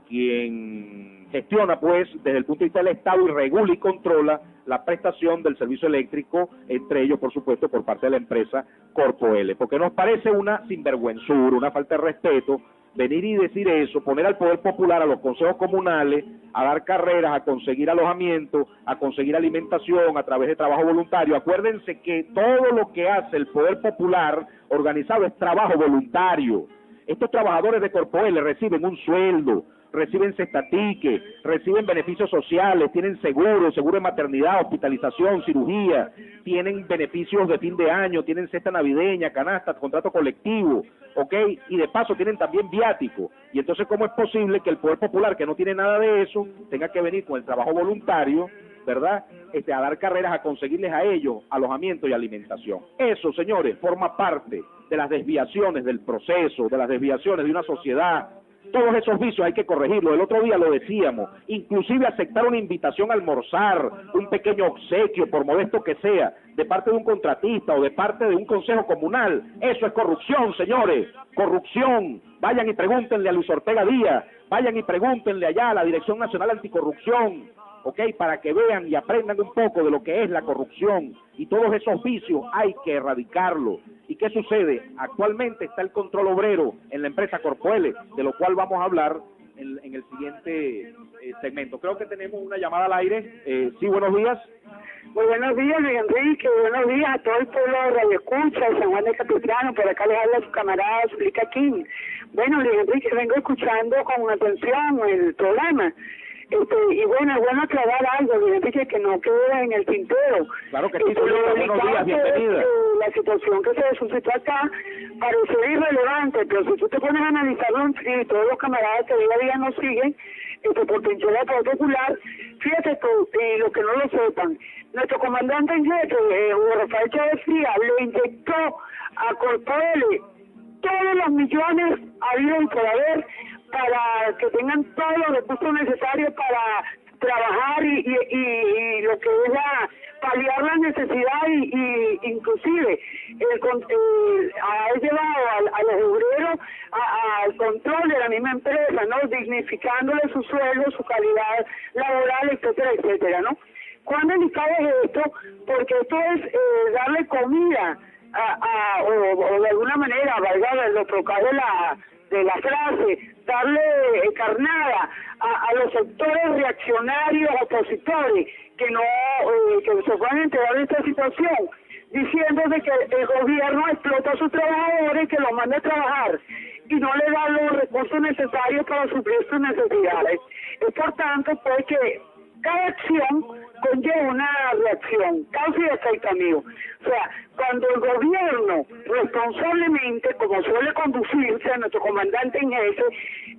quien gestiona pues desde el punto de vista del Estado y regula y controla la prestación del servicio eléctrico, entre ellos por supuesto por parte de la empresa Corpo L, porque nos parece una sinvergüenzura, una falta de respeto venir y decir eso, poner al Poder Popular, a los consejos comunales, a dar carreras, a conseguir alojamiento, a conseguir alimentación a través de trabajo voluntario. Acuérdense que todo lo que hace el Poder Popular organizado es trabajo voluntario. Estos trabajadores de Corpo L reciben un sueldo, reciben cestatique, reciben beneficios sociales, tienen seguro de maternidad, hospitalización, cirugía, tienen beneficios de fin de año, tienen cesta navideña, canastas, contrato colectivo, ¿ok? Y de paso tienen también viático. Y entonces, ¿cómo es posible que el Poder Popular, que no tiene nada de eso, tenga que venir con el trabajo voluntario, ¿verdad?, a dar carreras a conseguirles a ellos alojamiento y alimentación? Eso, señores, forma parte de las desviaciones del proceso, de las desviaciones de una sociedad. Todos esos vicios hay que corregirlos. El otro día lo decíamos, inclusive aceptar una invitación a almorzar, un pequeño obsequio, por modesto que sea, de parte de un contratista o de parte de un consejo comunal. Eso es corrupción, señores, corrupción. Vayan y pregúntenle a Luis Ortega Díaz, vayan y pregúntenle allá a la Dirección Nacional Anticorrupción, ¿ok?, para que vean y aprendan un poco de lo que es la corrupción, y todos esos vicios hay que erradicarlos. ¿Y qué sucede? Actualmente está el control obrero en la empresa Corpo L, de lo cual vamos a hablar en el siguiente segmento. Creo que tenemos una llamada al aire. Sí, buenos días. Muy buenos días, Luis Enrique. Buenos días a todo el pueblo de Radio Escucha de San Juan de Capistrano. Por acá les habla su camarada Zulica King. Bueno, Luis Enrique, vengo escuchando con atención el programa. Y bueno, es bueno aclarar algo, Luis Enrique, que no quede en el tintero. Claro que sí, Zulica, buenos días, bienvenida. La situación que se suscitó acá parece irrelevante, pero si tú te pones a analizarlo y todos los camaradas que día a día nos siguen, por Trinchera del Poder Popular, fíjate tú, y los que no lo sepan, nuestro comandante en jefe, Rafael Chávez Frías, le inyectó a Corpoele todos los millones habidos y por haber para que tengan todos los recursos necesarios para trabajar y lo que es paliar la necesidad y inclusive ha llevado a los obreros al control de la misma empresa, ¿no? Dignificándole su sueldo, su calidad laboral, etcétera, etcétera, ¿no? ¿Cuán delicado es esto? Porque esto es darle comida o de alguna manera, valga lo trocar de la frase, darle carnada a los sectores reaccionarios, opositores, que no que se puedan enterar de esta situación, diciendo de que el gobierno explota a sus trabajadores, que los manda a trabajar y no le da los recursos necesarios para suplir sus necesidades. Es por tanto, pues, que cada acción conlleva una reacción, causa y efecto, amigo. O sea, cuando el gobierno responsablemente, como suele conducirse a nuestro comandante en jefe,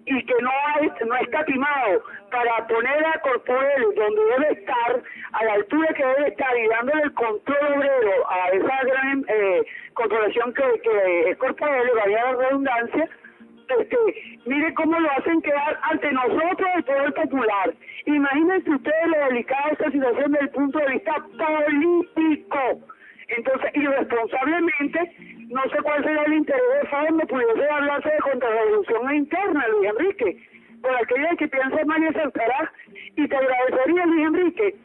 y que no ha escatimado para poner a Corpoele donde debe estar, a la altura que debe estar, y dándole el control obrero a esa gran corporación que es Corpoele, vaya la redundancia, mire cómo lo hacen quedar ante nosotros el Poder Popular. Imagínense ustedes lo delicada de esta situación desde el punto de vista político. Entonces, irresponsablemente, no sé cuál será el interés de fondo, pudiese hablarse de contrarrevolución interna, Luis Enrique, por aquella que piensa mal y acertará. Y te agradecería, Luis Enrique,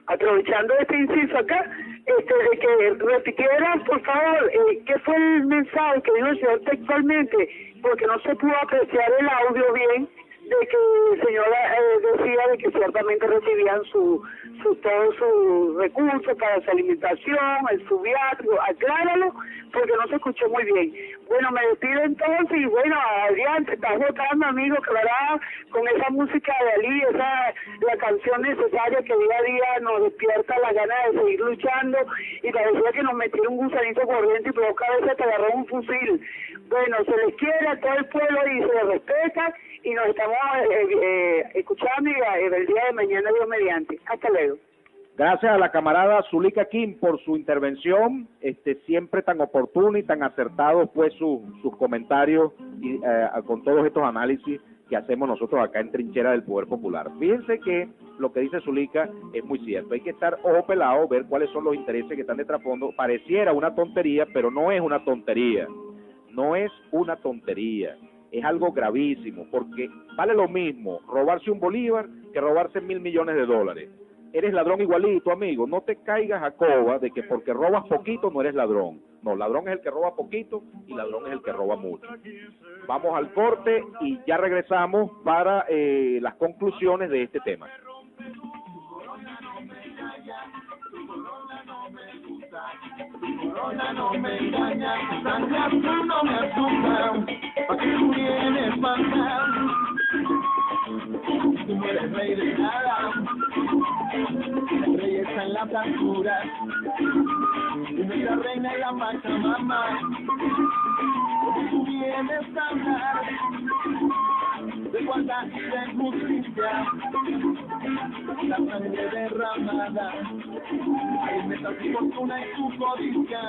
aprovechando este inciso acá, de que repitieras, por favor, qué fue el mensaje que dijo el señor textualmente, porque no se pudo apreciar el audio bien, de que el señor decía de que ciertamente recibían todos sus recursos para su alimentación, su viático. Acláralo, porque no se escuchó muy bien. Bueno, me despido entonces, y bueno, Adrián, te estás votando, amigo, claro, con esa música de Ali, la canción necesaria que día a día nos despierta la gana de seguir luchando, y parecía que nos metieron un gusanito corriente y provoca a veces te agarró un fusil. Bueno, se les quiere a todo el pueblo y se les respeta, y nos estamos escuchando y el día de mañana, Dios mediante. Hasta luego. Gracias a la camarada Zulica King por su intervención, siempre tan oportuno y tan acertados pues sus comentarios y con todos estos análisis que hacemos nosotros acá en Trinchera del Poder Popular. Fíjense que lo que dice Zulica es muy cierto, hay que estar ojo pelado, ver cuáles son los intereses que están de trasfondo. Pareciera una tontería, pero no es una tontería, no es una tontería. Es algo gravísimo, porque vale lo mismo robarse un bolívar que robarse $1.000 millones. Eres ladrón igualito, amigo. No te caigas a coba de que porque robas poquito no eres ladrón. No, ladrón es el que roba poquito y ladrón es el que roba mucho. Vamos al corte y ya regresamos para las conclusiones de este tema. Corona no me engaña, sangre azul no me asusta, ¿pa' qué tú vienes pasar? Tú no eres rey de nada, el rey está en la blancura, y nuestra reina es la Pachamama. Tú vienes a hablar de igualdad y de justicia, la sangre derramada, alimenta tu fortuna y tu codicia.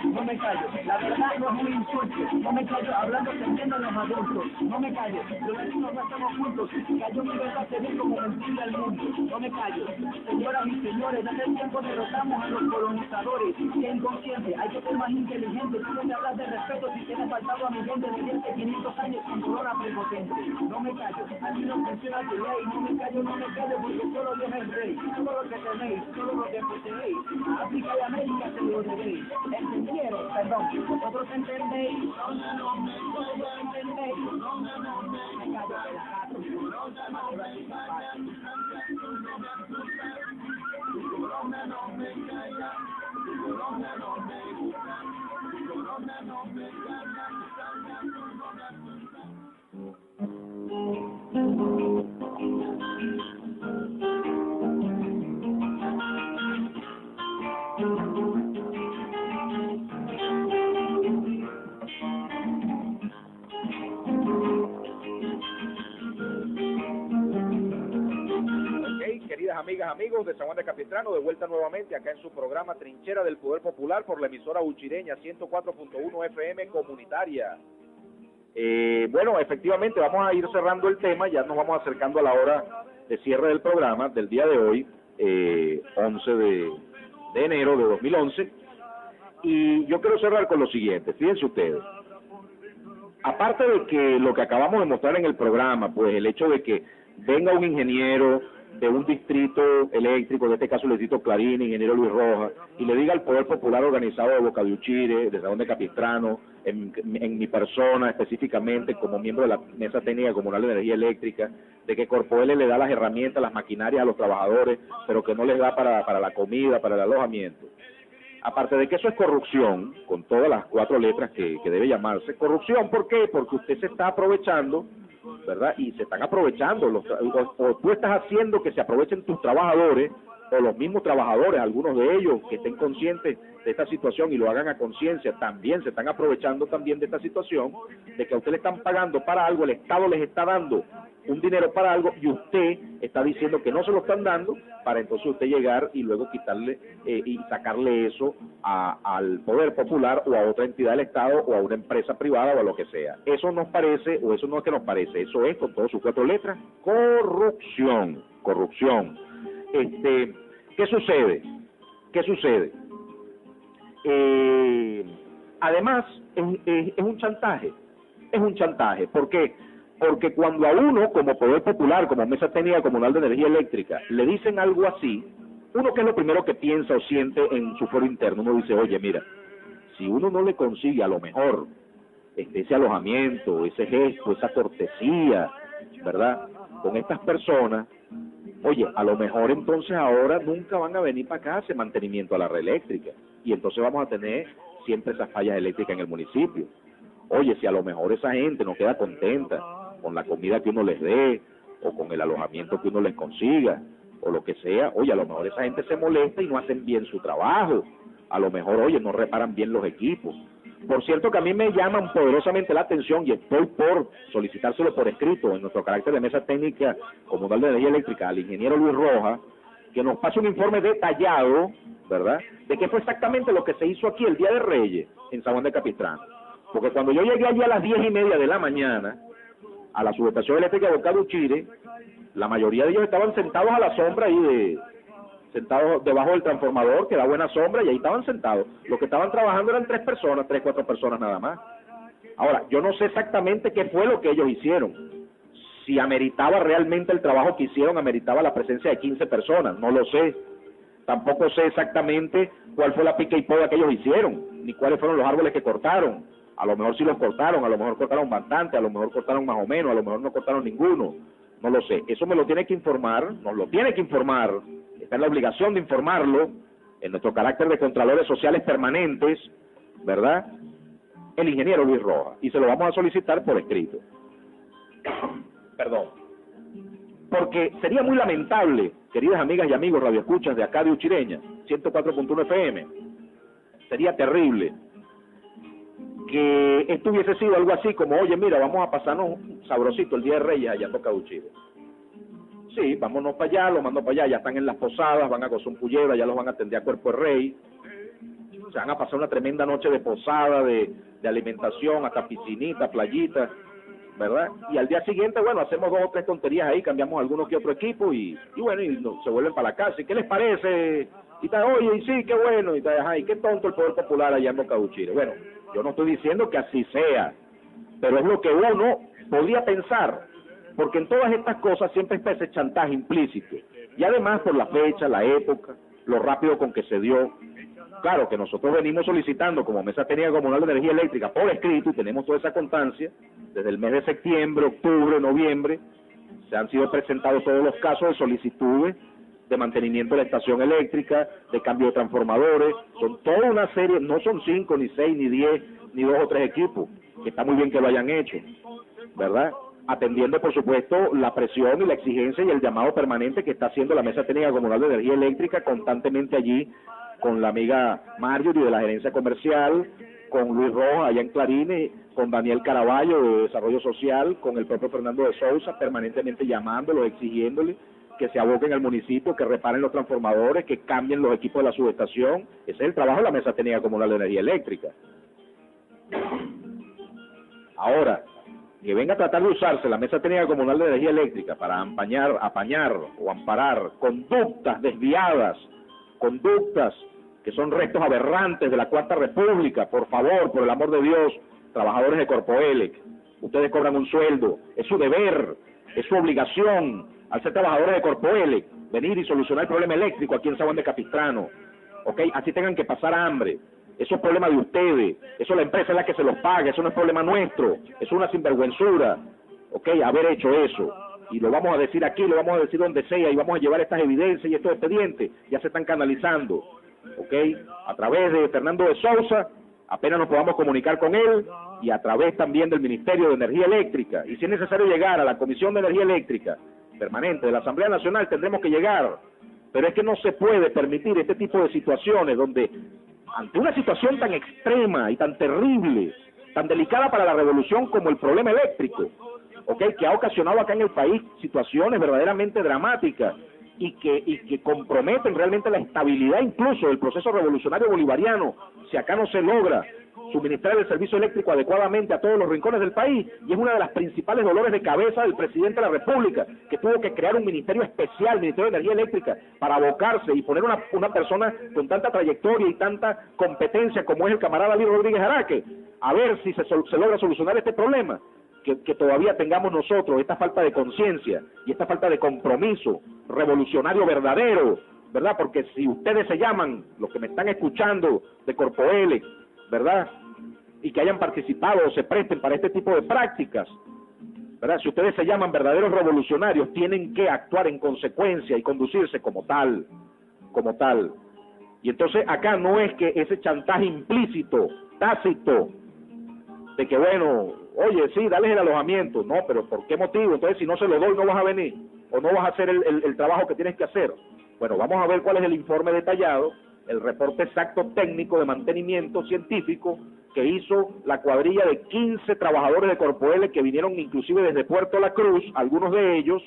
No me callo, la verdad no es un insulto, no me callo, hablando se entienden los adultos, no me callo, los vecinos no estamos juntos, cayó mi verdad se ve como mentira al mundo, no me callo, señoras y señores, hace tiempo derrotamos a los colonizadores, que inconsciente, hay que ser más inteligente, tú no me hablas de respeto si tienes faltado a mi gente mediante 500 años con corona prepotente, no me callo, aquí no funciona tu ley, no me callo, porque solo Dios es rey, todo lo que tenéis, todo lo que poseéis, África y América se lo debéis, entendieron, perdón, vosotros entendéis, no me entendéis, me callo, amigas, amigos de San Juan de Capistrano, de vuelta nuevamente acá en su programa Trinchera del Poder Popular por la emisora Uchireña 104.1 FM comunitaria. Bueno, efectivamente vamos a ir cerrando el tema, ya nos vamos acercando a la hora de cierre del programa del día de hoy, 11 de enero de 2011, y yo quiero cerrar con lo siguiente. Fíjense ustedes, aparte de que lo que acabamos de mostrar en el programa, pues el hecho de que venga un ingeniero de un distrito eléctrico, en este caso el distrito Clarín, ingeniero Luis Rojas, y le diga al Poder Popular organizado de Boca de Uchire, de San Juan de Capistrano, en mi persona específicamente como miembro de la Mesa Técnica Comunal de Energía Eléctrica, de que Corpoel le da las herramientas, las maquinarias a los trabajadores, pero que no les da para la comida, para el alojamiento. Aparte de que eso es corrupción, con todas las 4 letras que debe llamarse, corrupción, ¿por qué? Porque usted se está aprovechando, ¿verdad? Y se están aprovechando, o tú estás haciendo que se aprovechen tus trabajadores, o los mismos trabajadores, algunos de ellos que estén conscientes de esta situación y lo hagan a conciencia, también se están aprovechando también de esta situación, de que a usted le están pagando para algo, el Estado les está dando un dinero para algo y usted está diciendo que no se lo están dando, para entonces usted llegar y luego quitarle y sacarle eso al Poder Popular o a otra entidad del Estado o a una empresa privada o a lo que sea. Eso nos parece, o eso no es que nos parece, eso es con todas sus 4 letras, corrupción, corrupción. ¿Qué sucede? ¿Qué sucede? Además, es un chantaje, ¿por qué? Porque cuando a uno, como Poder Popular, como Mesa Técnica Comunal de Energía Eléctrica, le dicen algo así, uno que es lo primero que piensa o siente en su foro interno, uno dice, oye, mira, si uno no le consigue a lo mejor ese alojamiento, ese gesto, esa cortesía, ¿verdad?, con estas personas, oye, a lo mejor entonces ahora nunca van a venir para acá a hacer mantenimiento a la red eléctrica, y entonces vamos a tener siempre esas fallas eléctricas en el municipio. Oye, si a lo mejor esa gente no queda contenta con la comida que uno les dé, o con el alojamiento que uno les consiga, o lo que sea, oye, a lo mejor esa gente se molesta y no hacen bien su trabajo, a lo mejor, oye, no reparan bien los equipos. Por cierto que a mí me llaman poderosamente la atención, y estoy por solicitárselo por escrito en nuestro carácter de Mesa Técnica Comunal de Energía Eléctrica al ingeniero Luis Rojas, que nos pase un informe detallado, ¿verdad?, de qué fue exactamente lo que se hizo aquí el Día de Reyes en San Juan de Capistrano. Porque cuando yo llegué allí a las 10:30 de la mañana, a la subestación eléctrica de Boca de Uchire, la mayoría de ellos estaban sentados a la sombra ahí, sentados debajo del transformador, que da buena sombra, y ahí estaban sentados. Los que estaban trabajando eran 3 personas, 3, 4 personas nada más. Ahora, yo no sé exactamente qué fue lo que ellos hicieron. Si ameritaba realmente el trabajo que hicieron, ameritaba la presencia de 15 personas, no lo sé. Tampoco sé exactamente cuál fue la pica y poda que ellos hicieron, ni cuáles fueron los árboles que cortaron. A lo mejor sí los cortaron, a lo mejor cortaron bastante, a lo mejor cortaron más o menos, a lo mejor no cortaron ninguno, no lo sé. Eso me lo tiene que informar, nos lo tiene que informar, está en la obligación de informarlo, en nuestro carácter de Contralores Sociales Permanentes, ¿verdad?, el ingeniero Luis Rojas, y se lo vamos a solicitar por escrito. Perdón. Porque sería muy lamentable, queridas amigas y amigos radioescuchas de acá de Uchireña, 104.1 FM, sería terrible que esto hubiese sido algo así como, oye, mira, vamos a pasarnos sabrosito el Día de Reyes allá en Boca de Uchire. Sí, vámonos para allá, los mando para allá, ya están en las posadas, van a gozar un pullero, ya los van a atender a cuerpo de rey, se van a pasar una tremenda noche de posada, de alimentación, hasta piscinita, playita, ¿verdad? Y al día siguiente, bueno, hacemos 2 o 3 tonterías ahí, cambiamos algunos que otro equipo y bueno, y se vuelven para la casa. ¿Y qué les parece? Y tal, oye, y sí, qué bueno, y tal, ajá, y qué tonto el Poder Popular allá en Boca de Uchire. Bueno, yo no estoy diciendo que así sea, pero es lo que uno podría pensar, porque en todas estas cosas siempre está ese chantaje implícito, y además por la fecha, la época, lo rápido con que se dio. Claro que nosotros venimos solicitando como Mesa Técnica Comunal de Energía Eléctrica por escrito, y tenemos toda esa constancia, desde el mes de septiembre, octubre, noviembre, se han sido presentados todos los casos de solicitudes de mantenimiento de la estación eléctrica, de cambio de transformadores, son toda una serie, no son 5, ni 6, ni 10, ni 2 o 3 equipos, que está muy bien que lo hayan hecho, ¿verdad?, atendiendo por supuesto la presión y la exigencia y el llamado permanente que está haciendo la Mesa Técnica Comunal de Energía Eléctrica constantemente allí, con la amiga Marjorie de la Gerencia Comercial, con Luis Rojas allá en Clarines, con Daniel Caraballo de Desarrollo Social, con el propio Fernando de Sousa, permanentemente llamándolo, exigiéndole que se aboquen al municipio, que reparen los transformadores, que cambien los equipos de la subestación. Ese es el trabajo de la Mesa Técnica Comunal de Energía Eléctrica. Ahora, que venga a tratar de usarse la Mesa Técnica Comunal de Energía Eléctrica para apañar o amparar conductas desviadas, conductas que son restos aberrantes de la Cuarta República, por favor, por el amor de Dios, trabajadores de Corpoelec, ustedes cobran un sueldo, es su deber, es su obligación, al ser trabajadores de Corpoelec, venir y solucionar el problema eléctrico aquí en San Juan de Capistrano, ¿ok? Así tengan que pasar hambre. Eso es problema de ustedes, eso la empresa es la que se los paga, eso no es problema nuestro, eso es una sinvergüenzura, ¿ok? Haber hecho eso, y lo vamos a decir aquí, lo vamos a decir donde sea, y vamos a llevar estas evidencias y estos expedientes, ya se están canalizando, ¿ok? A través de Fernando de Sousa, apenas nos podamos comunicar con él, y a través también del Ministerio de Energía Eléctrica, y si es necesario llegar a la Comisión de Energía Eléctrica Permanente de la Asamblea Nacional, tendremos que llegar, pero es que no se puede permitir este tipo de situaciones donde ante una situación tan extrema y tan terrible, tan delicada para la revolución como el problema eléctrico, ¿okay? Que ha ocasionado acá en el país situaciones verdaderamente dramáticas y que comprometen realmente la estabilidad incluso del proceso revolucionario bolivariano, si acá no se logra suministrar el servicio eléctrico adecuadamente a todos los rincones del país, y es una de las principales dolores de cabeza del presidente de la República, que tuvo que crear un ministerio especial, Ministerio de Energía Eléctrica, para abocarse y poner una persona con tanta trayectoria y tanta competencia como es el camarada Luis Rodríguez Araque, a ver si se logra solucionar este problema, que todavía tengamos nosotros esta falta de conciencia y esta falta de compromiso revolucionario verdadero, ¿verdad? Porque si ustedes se llaman, los que me están escuchando de Corpoelec, ¿verdad? Y que hayan participado o se presten para este tipo de prácticas, ¿verdad? Si ustedes se llaman verdaderos revolucionarios, tienen que actuar en consecuencia y conducirse como tal, como tal. Y entonces acá no es que ese chantaje implícito, tácito, de que bueno, oye, sí, dales el alojamiento, no, pero ¿por qué motivo? Entonces si no se lo doy no vas a venir, o no vas a hacer el trabajo que tienes que hacer. Bueno, vamos a ver cuál es el informe detallado, el reporte exacto técnico de mantenimiento científico que hizo la cuadrilla de 15 trabajadores de Corpoelec que vinieron inclusive desde Puerto La Cruz, algunos de ellos,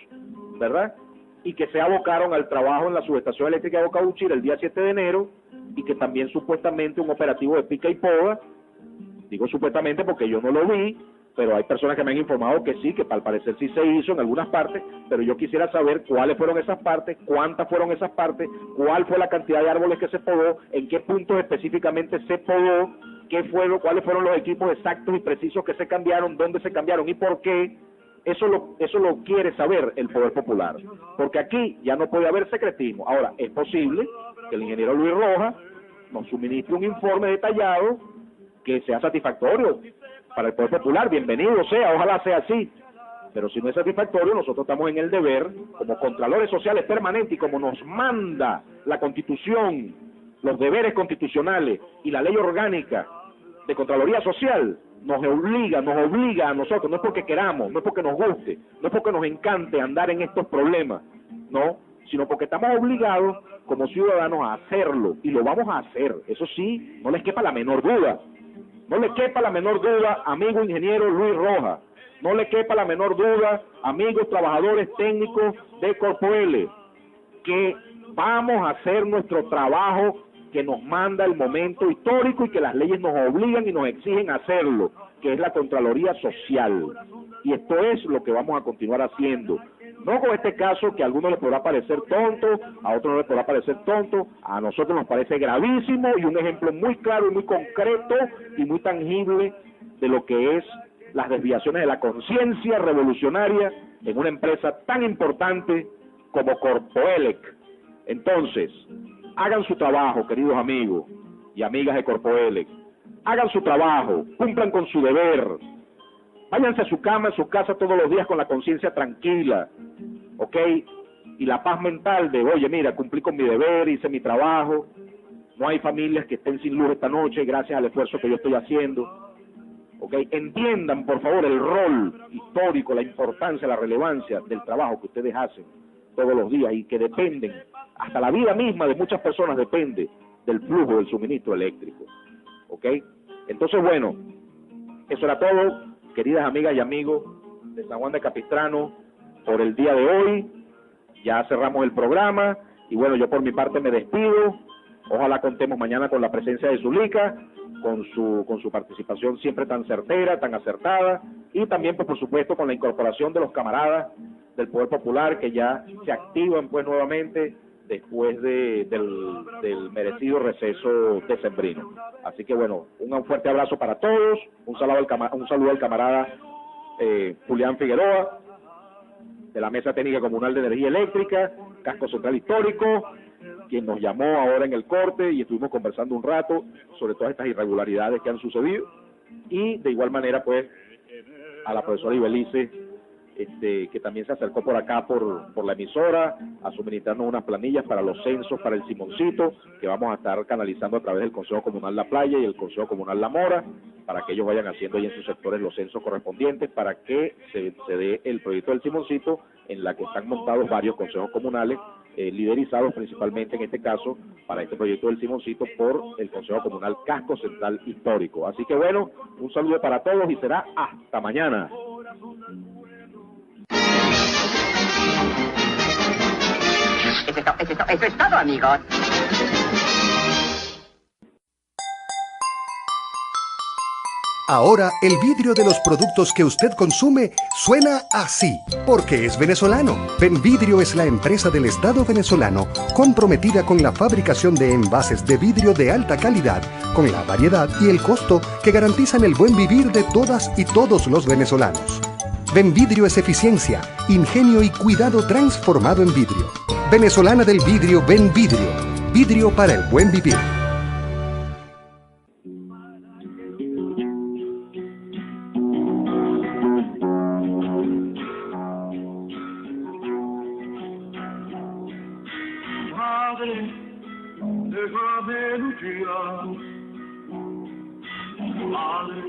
¿verdad? Y que se abocaron al trabajo en la subestación eléctrica de Boca Uchira el día 7 de enero, y que también supuestamente un operativo de pica y poda, digo supuestamente porque yo no lo vi, pero hay personas que me han informado que sí, que al parecer sí se hizo en algunas partes, pero yo quisiera saber cuáles fueron esas partes, cuántas fueron esas partes, cuál fue la cantidad de árboles que se podó, en qué puntos específicamente se podó, cuáles fueron los equipos exactos y precisos que se cambiaron, dónde se cambiaron y por qué. Eso lo quiere saber el Poder Popular, porque aquí ya no puede haber secretismo. Ahora, es posible que el ingeniero Luis Rojas nos suministre un informe detallado que sea satisfactorio para el Poder Popular, bienvenido sea, ojalá sea así, pero si no es satisfactorio, nosotros estamos en el deber, como Contralores Sociales Permanentes, y como nos manda la Constitución, los deberes constitucionales y la ley orgánica de Contraloría Social, nos obliga a nosotros, no es porque queramos, no es porque nos guste, no es porque nos encante andar en estos problemas, no, sino porque estamos obligados como ciudadanos a hacerlo, y lo vamos a hacer, eso sí, no les quepa la menor duda. No le quepa la menor duda, amigo ingeniero Luis Rojas, no le quepa la menor duda, amigos trabajadores técnicos de Corpoelec, que vamos a hacer nuestro trabajo que nos manda el momento histórico y que las leyes nos obligan y nos exigen hacerlo, que es la Contraloría Social. Y esto es lo que vamos a continuar haciendo. No con este caso que a algunos les podrá parecer tonto, a otros no les podrá parecer tonto, a nosotros nos parece gravísimo y un ejemplo muy claro y muy concreto y muy tangible de lo que es las desviaciones de la conciencia revolucionaria en una empresa tan importante como Corpoelec. Entonces, hagan su trabajo, queridos amigos y amigas de Corpoelec, hagan su trabajo, cumplan con su deber. Váyanse a su cama, a su casa todos los días con la conciencia tranquila, ¿ok? Y la paz mental de, oye, mira, cumplí con mi deber, hice mi trabajo, no hay familias que estén sin luz esta noche gracias al esfuerzo que yo estoy haciendo, ¿ok? Entiendan, por favor, el rol histórico, la importancia, la relevancia del trabajo que ustedes hacen todos los días y que dependen, hasta la vida misma de muchas personas depende del flujo del suministro eléctrico, ¿ok? Entonces, bueno, eso era todo. Queridas amigas y amigos de San Juan de Capistrano, por el día de hoy, ya cerramos el programa y bueno, yo por mi parte me despido. Ojalá contemos mañana con la presencia de Zuleika, con su participación siempre tan certera, tan acertada, y también pues, por supuesto con la incorporación de los camaradas del Poder Popular que ya se activan pues nuevamente después del merecido receso decembrino. Así que bueno, un fuerte abrazo para todos, un saludo al camarada Julián Figueroa, de la Mesa Técnica Comunal de Energía Eléctrica, Casco Central Histórico, quien nos llamó ahora en el corte y estuvimos conversando un rato sobre todas estas irregularidades que han sucedido, y de igual manera pues a la profesora Ibelice, que también se acercó por acá por la emisora a suministrarnos unas planillas para los censos para el Simoncito, que vamos a estar canalizando a través del Consejo Comunal La Playa y el Consejo Comunal La Mora, para que ellos vayan haciendo ahí en sus sectores los censos correspondientes, para que se dé el proyecto del Simoncito, en la que están montados varios consejos comunales, liderizados principalmente en este caso, para este proyecto del Simoncito, por el Consejo Comunal Casco Central Histórico. Así que bueno, un saludo para todos y será hasta mañana. Eso es todo, amigos. Ahora el vidrio de los productos que usted consume suena así, porque es venezolano. Benvidrio es la empresa del Estado venezolano comprometida con la fabricación de envases de vidrio de alta calidad, con la variedad y el costo que garantizan el buen vivir de todas y todos los venezolanos. Benvidrio es eficiencia, ingenio y cuidado transformado en vidrio. Venezolana del vidrio, Benvidrio. Vidrio para el buen vivir. Madre, déjame luchar. Madre,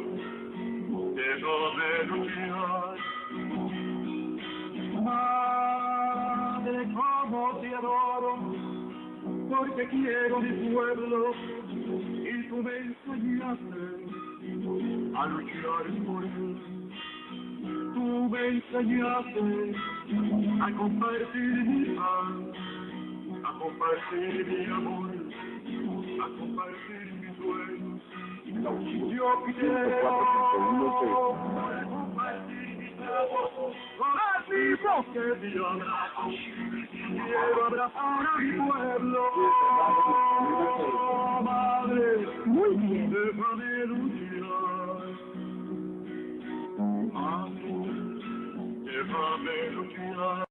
déjame luchar. Madre, como te adoro, porque quiero mi pueblo y tú me enseñaste a luchar por él. Tú me enseñaste a compartir mi pan, a compartir mi amor, a compartir mis sueños. Yo quiero compartir mis brazos con el mismo que Dios. Quiero abrazar a mi pueblo. Madre, muy bien, déjame luchar. Madre, déjame luchar.